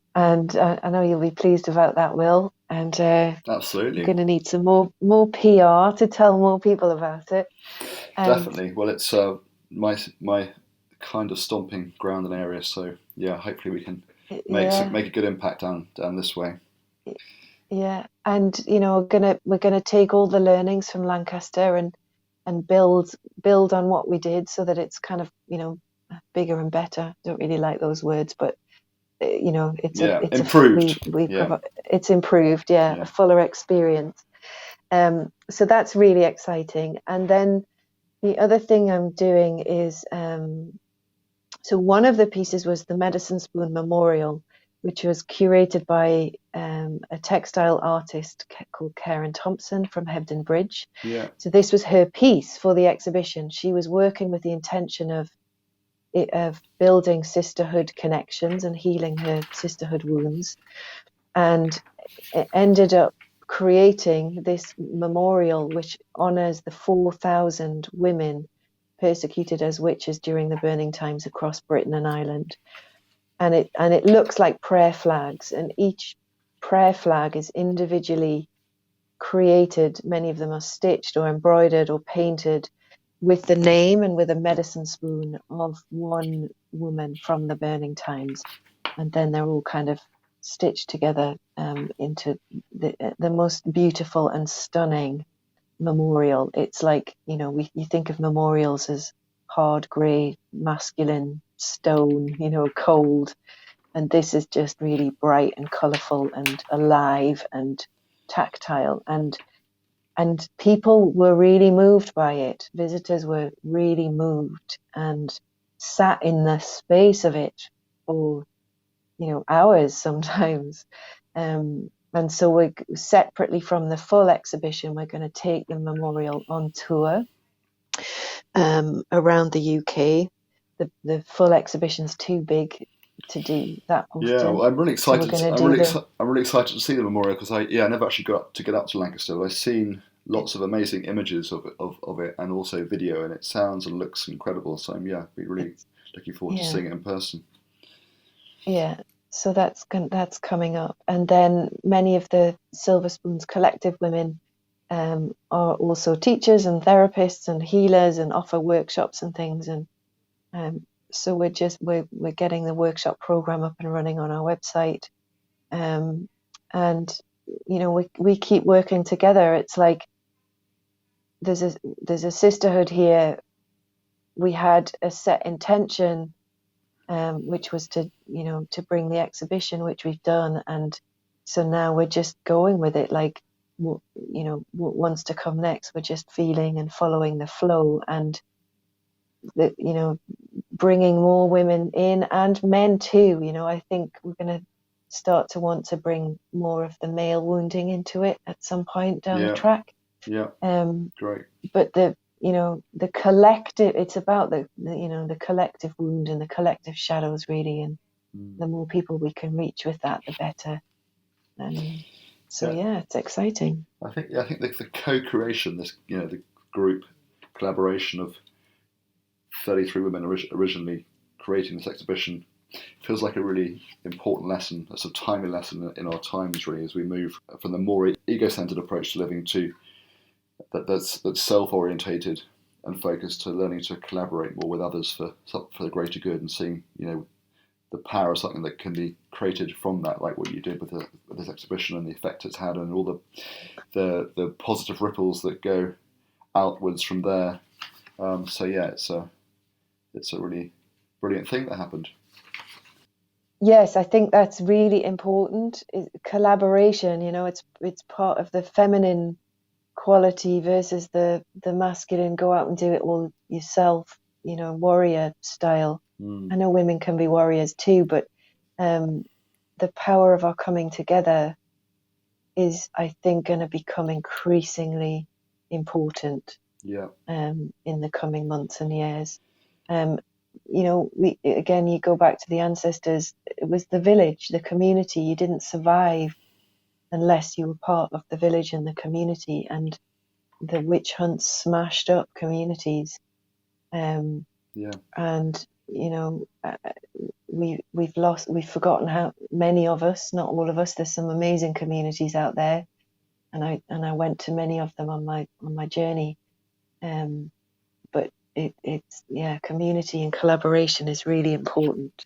know you'll be pleased about that, Will. And Absolutely, I'm going to need some more PR to tell more people about it. Definitely. Well, it's my kind of stomping ground and area. So yeah, hopefully we can make a good impact down this way. Yeah, and we're gonna take all the learnings from Lancaster and build on what we did, so that it's kind of bigger and better. Don't really like those words, but it's improved. It's improved. A fuller experience. So that's really exciting. And then the other thing I'm doing is so one of the pieces was the Medicine Spoon Memorial, which was curated by a textile artist called Karen Thompson from Hebden Bridge. Yeah. So this was her piece for the exhibition. She was working with the intention of building sisterhood connections and healing her sisterhood wounds, and it ended up creating this memorial which honors the 4,000 women persecuted as witches during the burning times across Britain and Ireland. And it looks like prayer flags, and each prayer flag is individually created. Many of them are stitched or embroidered or painted with the name and with a medicine spoon of one woman from the burning times. And then they're all kind of stitched together into the most beautiful and stunning memorial. It's like, you think of memorials as hard grey, masculine stone, cold. And this is just really bright and colourful and alive and tactile. And people were really moved by it. Visitors were really moved and sat in the space of it for, hours sometimes. And so we're separately from the full exhibition, we're going to take the memorial on tour around the UK. The full exhibition's too big to do that often. Yeah, well, I'm really excited. I'm really excited to see the memorial, because I never actually got to get up to Lancaster. I've seen lots of amazing images of it, and also video, and it sounds and looks incredible. So yeah, be really It's looking forward to yeah, seeing it in person. yeah. So that's coming up, and then many of the Silver Spoons Collective women are also teachers and therapists and healers and offer workshops and things, and so we're getting the workshop program up and running on our website, and we keep working together. It's like there's a sisterhood here. We had a set intention, which was to bring the exhibition, which we've done, and so now we're just going with it. Like, what wants to come next? We're just feeling and following the flow, and bringing more women in and men too. I think we're going to start to want to bring more of the male wounding into it at some point down the Yeah, track. yeah, Um, great. but the collective, it's about the collective wound and the collective shadows, really, and the more people we can reach with that, the better. So Yeah, yeah, it's exciting. I think the co-creation, this the group collaboration of 33 women originally creating this exhibition feels like a really important lesson, a sort of timely lesson in our times, really, as we move from the more ego-centered approach to living to that's self-orientated and focused, to learning to collaborate more with others for the greater good, and seeing the power of something that can be created from that, like what you did with this exhibition and the effect it's had, and all the positive ripples that go outwards from there. So yeah, it's a really brilliant thing that happened. Yes, I think that's really important. Collaboration, it's part of the feminine quality versus the masculine, go out and do it all yourself, warrior style. I know women can be warriors too, but the power of our coming together is, I think, going to become increasingly important Yeah, in the coming months and years. You go back to the ancestors. It was the village, the community. You didn't survive unless you were part of the village and the community, and the witch hunts smashed up communities. yeah, And we've forgotten how many of us, not all of us. There's some amazing communities out there, and I went to many of them on my journey. But it's community and collaboration is really important,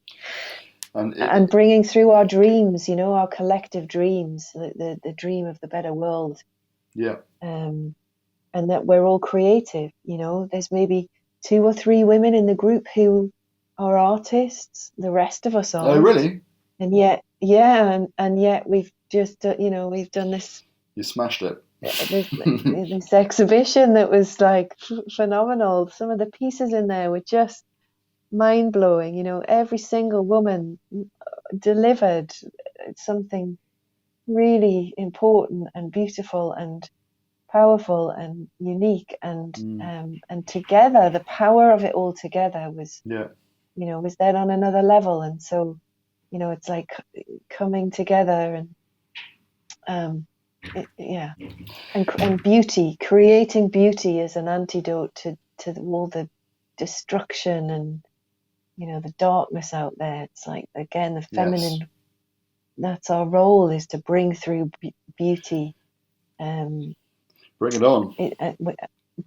and bringing through our dreams, our collective dreams, the dream of the better world. yeah. And that we're all creative. There's maybe 2 or 3 women in the group who are artists. The rest of us Oh, aren't. really? And yet, yeah, and yet we've just, we've done this. You smashed it. This exhibition that was like phenomenal. Some of the pieces in there were just mind blowing. Every single woman delivered something really important and beautiful and powerful and unique, and together, the power of it all together was Yeah, was then on another level. And so it's like coming together, and and beauty, creating beauty as an antidote to all the destruction and the darkness out there. It's like, again, the feminine. yes. That's our role, is to bring through beauty. Bring it on.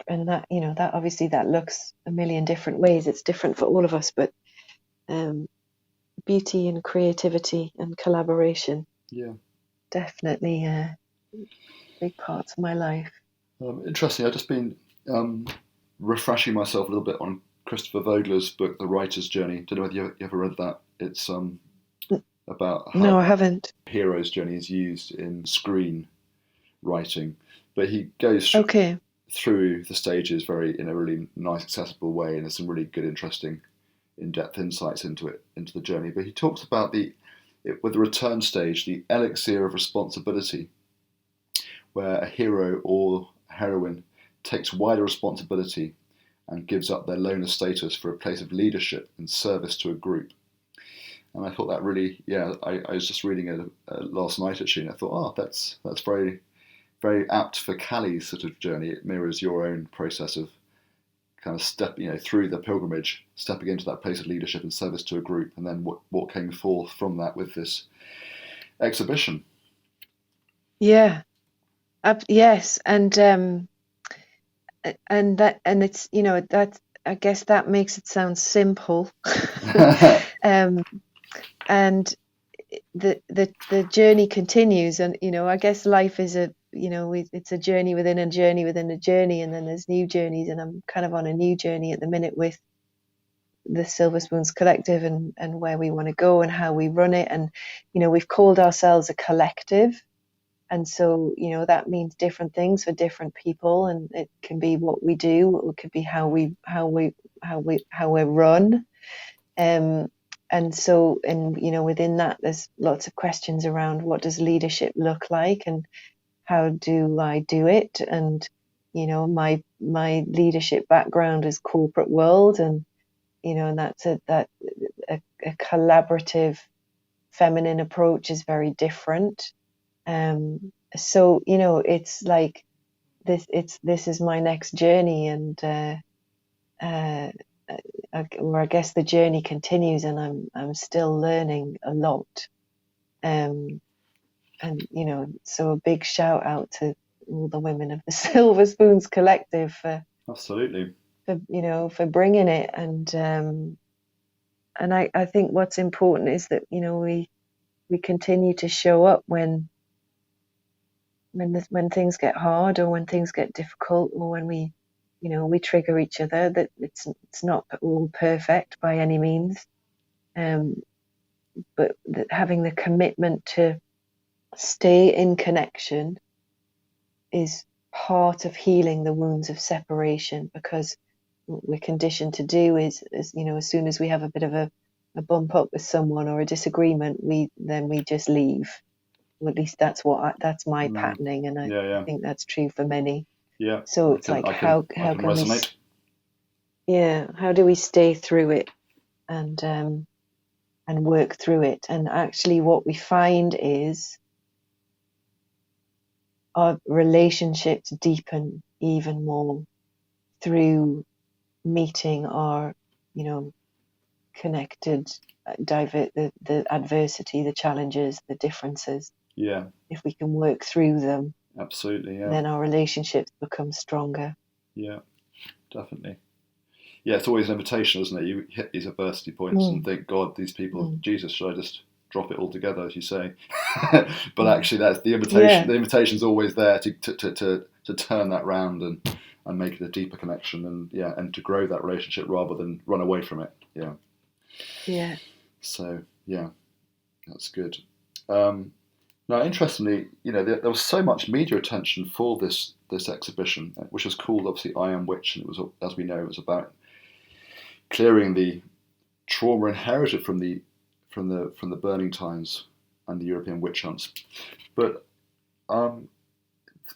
And that obviously that looks a million different ways. It's different for all of us, but beauty and creativity and collaboration, Yeah. definitely big parts of my life. Interesting. I've just been refreshing myself a little bit on Christopher Vogler's book, The Writer's Journey. Don't know whether you ever read that. It's about how No, I haven't. the hero's journey is used in screen writing, but he goes Okay. through the stages in a really nice, accessible way, and there's some really good, interesting, in-depth insights into the journey. But he talks about with the return stage, the elixir of responsibility, where a hero or heroine takes wider responsibility and gives up their loner status for a place of leadership and service to a group. And I thought that really, I was just reading it last night actually, and I thought, that's very very apt for Cali's sort of journey. It mirrors your own process of kind of through the pilgrimage, stepping into that place of leadership and service to a group, and then what came forth from that with this exhibition. Yeah. Yes, and it's, that, I guess that makes it sound simple. um, and the journey continues, and I guess life is it's a journey within a journey within a journey, and then there's new journeys, and I'm kind of on a new journey at the minute with the Silver Spoons Collective, and where we want to go and how we run it. And we've called ourselves a collective, and so that means different things for different people, and it can be what we do, it could be how we're run. And so, within that, there's lots of questions around what does leadership look like, and how do I do it? And my leadership background is corporate world, and and that's a collaborative feminine approach is very different. So it's like this is my next journey, and I guess the journey continues, and I'm still learning a lot. And so a big shout out to all the women of the Silver Spoons Collective for Absolutely, for bringing it. And I think what's important is that we continue to show up when things get hard, or when things get difficult, or when we trigger each other. That it's not all perfect by any means, but having the commitment to stay in connection is part of healing the wounds of separation, because what we're conditioned to do is as soon as we have a bit of a bump up with someone or a disagreement, we just leave. Well, at least that's my patterning, and I think that's true for many. Yeah. So it's how can resonate. How do we stay through it and work through it? And actually, what we find is our relationships deepen even more through meeting our, connected, the adversity, the challenges, the differences. Yeah. If we can work through them, absolutely, yeah, then our relationships become stronger. Yeah, definitely. Yeah, it's always an invitation, isn't it? You hit these adversity points and think, God, these people, Jesus, should I just drop it all together, as you say? But actually, that's the invitation. Yeah. The invitation's always there to turn that round and make it a deeper connection, and to grow that relationship rather than run away from it. Yeah. Yeah. So yeah, that's good. Now, interestingly, there was so much media attention for this exhibition, which was called obviously I Am Witch, and it was, as we know, it was about clearing the trauma inherited from the burning times and the European witch hunts. But part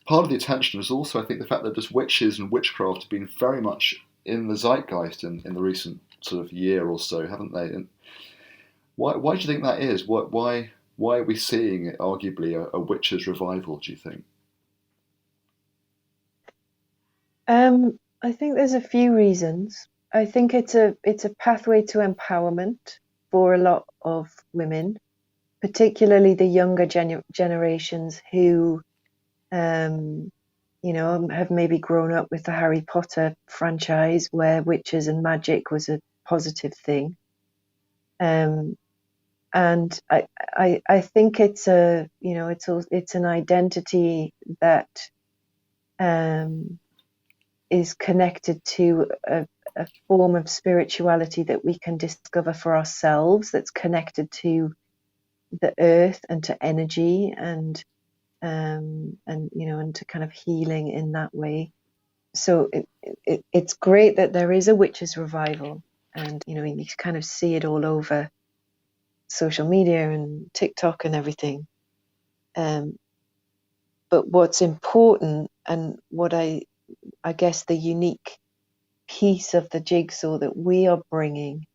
of the attention was also, I think, the fact that just witches and witchcraft have been very much in the zeitgeist in the recent sort of year or so, haven't they? And why do you think that is? Why are we seeing, arguably, a witches' revival, do you think? I think there's a few reasons. I think it's a pathway to empowerment for a lot of women, particularly the younger generations who, have maybe grown up with the Harry Potter franchise, where witches and magic was a positive thing. And I think it's it's an identity that is connected to a form of spirituality that we can discover for ourselves, that's connected to the earth and to energy and to kind of healing in that way. So it's great that there is a witches revival, and you kind of see it all over social media and TikTok and everything. But what's important, and what I guess the unique piece of the jigsaw that we are bringing,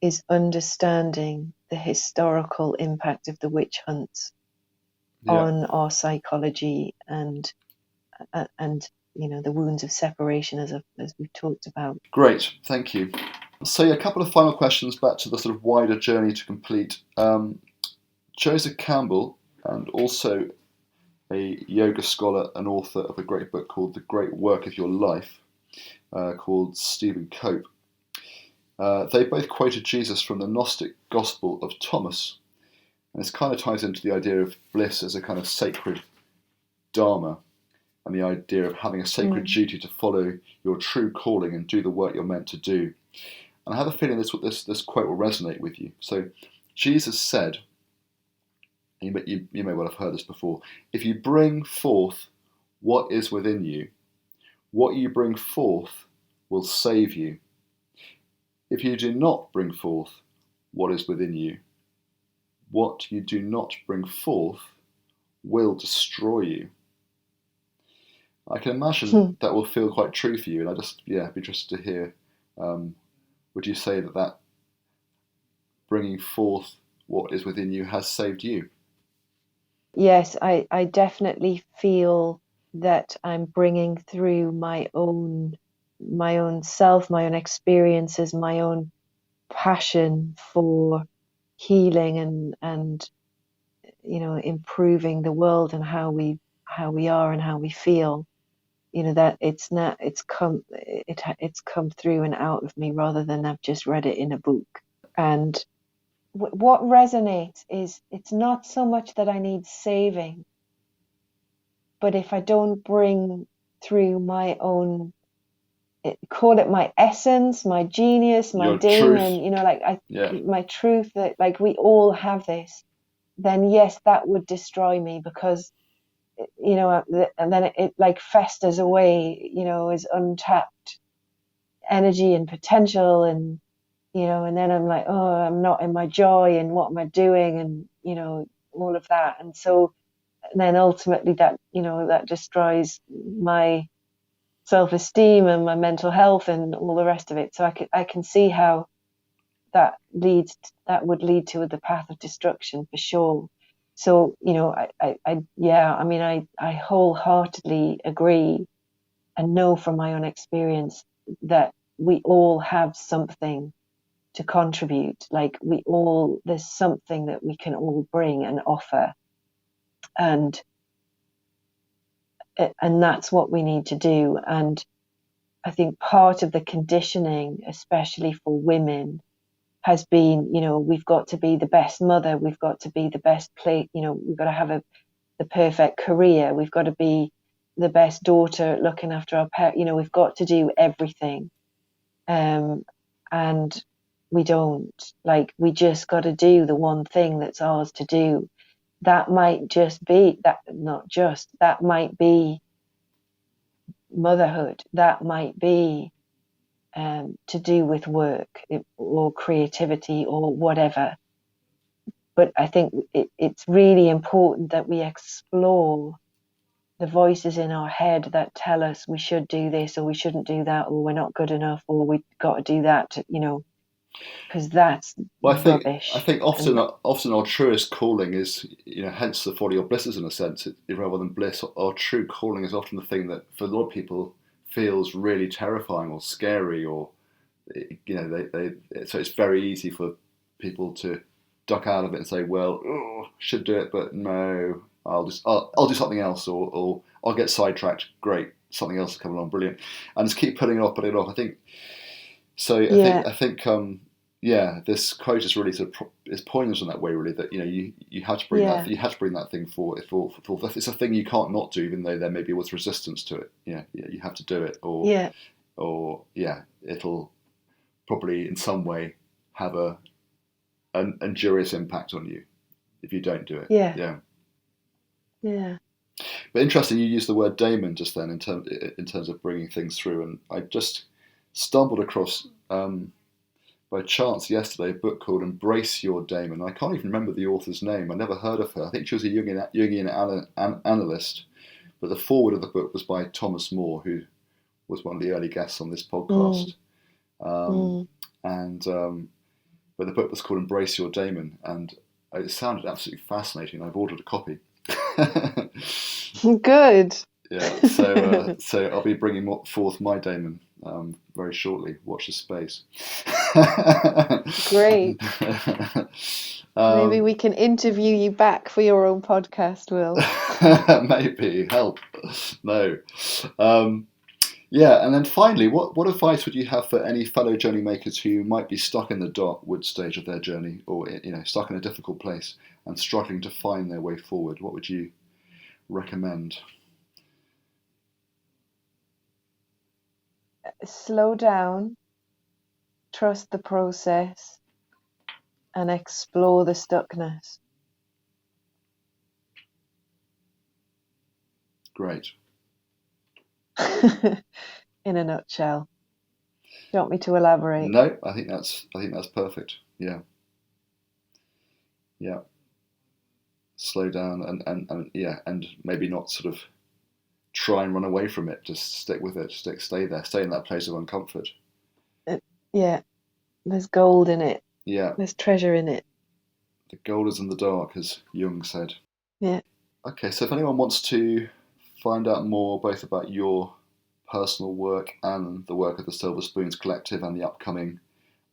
is understanding the historical impact of the witch hunts, on our psychology and the wounds of separation, as we've talked about. Great, thank you. So a couple of final questions back to the sort of wider journey to complete. Joseph Campbell, and also a yoga scholar and author of a great book called The Great Work of Your Life, called Stephen Cope. They both quoted Jesus from the Gnostic Gospel of Thomas, and this kind of ties into the idea of bliss as a kind of sacred dharma, and the idea of having a sacred duty to follow your true calling and do the work you're meant to do. And I have a feeling this quote will resonate with you. So Jesus said, you may well have heard this before, if you bring forth what is within you, what you bring forth will save you. If you do not bring forth what is within you, what you do not bring forth will destroy you. I can imagine that will feel quite true for you, and be interested to hear, would you say that bringing forth what is within you has saved you? Yes, I definitely feel that I'm bringing through my own self, my own experiences, my own passion for healing and improving the world and how we are and how we feel. That it's come through and out of me rather than I've just read it in a book. And what resonates is it's not so much that I need saving, but if I don't bring through my own, call it my essence, my genius, my Your demon, truth. My truth, that like we all have this, then yes, that would destroy me, because and then it like festers away, as untapped energy and potential, and and then I'm like, oh, I'm not in my joy, and what am I doing, and all of that. And so then ultimately that that destroys my self-esteem and my mental health and all the rest of it. So I can see how that would lead to the path of destruction for sure. So I wholeheartedly agree and know from my own experience that we all have something to contribute. Like there's something that we can all bring and offer, and that's what we need to do. And I think part of the conditioning, especially for women, has been, we've got to be the best mother, we've got to be the best we've got to have the perfect career, we've got to be the best daughter looking after our pet, we've got to do everything. And we don't. Like, we just got to do the one thing that's ours to do. That might just be that might be motherhood, that might be to do with work or creativity or whatever. But I think it's really important that we explore the voices in our head that tell us we should do this or we shouldn't do that, or we're not good enough, or we've got to do that, because that's rubbish. I think often our truest calling is, hence the folly or blisters in a sense, rather than bliss. Our true calling is often the thing that for a lot of people feels really terrifying or scary, or so it's very easy for people to duck out of it and say, well, should do it, but no, I'll do something else, or I'll get sidetracked. Great, something else will come along, brilliant, and just keep putting it off. I think so. I think this quote is really is poignant in that way, really, that you have to bring that thing forward. If it's a thing you can't not do, even though there maybe was resistance to it. You have to do it, or it'll probably in some way have an injurious impact on you if you don't do it. Yeah. But interesting, you used the word daemon just then in terms of bringing things through, and I just stumbled across by chance yesterday a book called Embrace Your Daemon. I can't even remember the author's name. I never heard of her. I think she was a Jungian analyst, but the foreword of the book was by Thomas More, who was one of the early guests on this podcast. But the book was called Embrace Your Daemon, and it sounded absolutely fascinating. I've ordered a copy. Good. Yeah, so I'll be bringing forth my daemon very shortly. Watch this space. Great. Maybe we can interview you back for your own podcast, Will. Maybe help. No. Yeah, and then finally, what advice would you have for any fellow journey makers who might be stuck in the darkwood stage of their journey, or stuck in a difficult place and struggling to find their way forward? What would you recommend? Slow down, trust the process, and explore the stuckness. Great. In a nutshell. Do you want me to elaborate? No, I think that's perfect. Yeah. Slow down and maybe not sort of try and run away from it. Just stick with it. Stay there. Stay in that place of uncomfort. Yeah. There's gold in it. Yeah. There's treasure in it. The gold is in the dark, as Jung said. Yeah. Okay, so if anyone wants to find out more both about your personal work and the work of the Silver Spoons Collective and the upcoming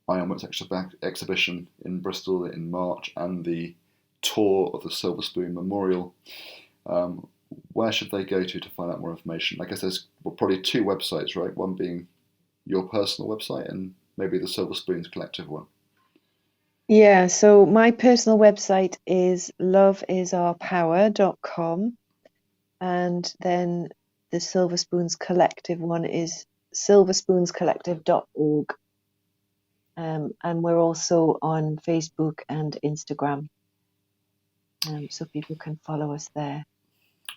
Ironworks exhibition in Bristol in March and the tour of the Silver Spoon Memorial, where should they go to find out more information? I guess there's probably two websites, right? One being your personal website and maybe the Silver Spoons Collective one. Yeah, so my personal website is loveisOurPower.com, and then the Silver Spoons Collective one is silverspoonscollective.org. And we're also on Facebook and Instagram, so people can follow us there.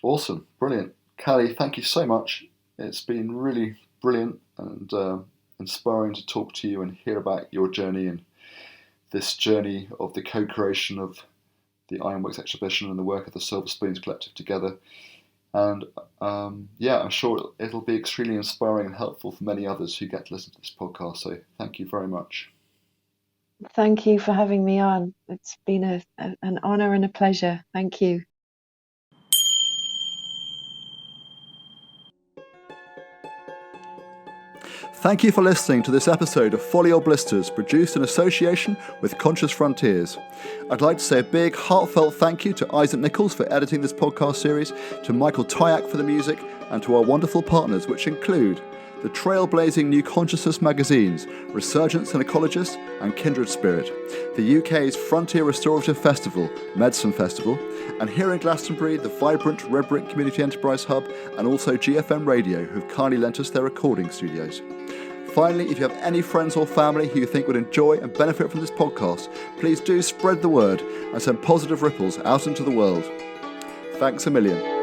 Awesome, brilliant. Cali, thank you so much. It's been really brilliant and inspiring to talk to you and hear about your journey and this journey of the co-creation of the Ironworks exhibition and the work of the Silver Spoons Collective together. And I'm sure it'll be extremely inspiring and helpful for many others who get to listen to this podcast. So thank you very much. Thank you for having me on. It's been an honour and a pleasure. Thank you. Thank you for listening to this episode of Folly or Blisters, produced in association with Conscious Frontiers. I'd like to say a big, heartfelt thank you to Isaac Nichols for editing this podcast series, to Michael Tyack for the music, and to our wonderful partners, which include the trailblazing New Consciousness magazines, Resurgence and Ecologist, and Kindred Spirit, the UK's Frontier Restorative Festival, Medicine Festival, and here in Glastonbury, the vibrant Red Brick Community Enterprise Hub, and also GFM Radio, who've kindly lent us their recording studios. Finally, if you have any friends or family who you think would enjoy and benefit from this podcast, please do spread the word and send positive ripples out into the world. Thanks a million.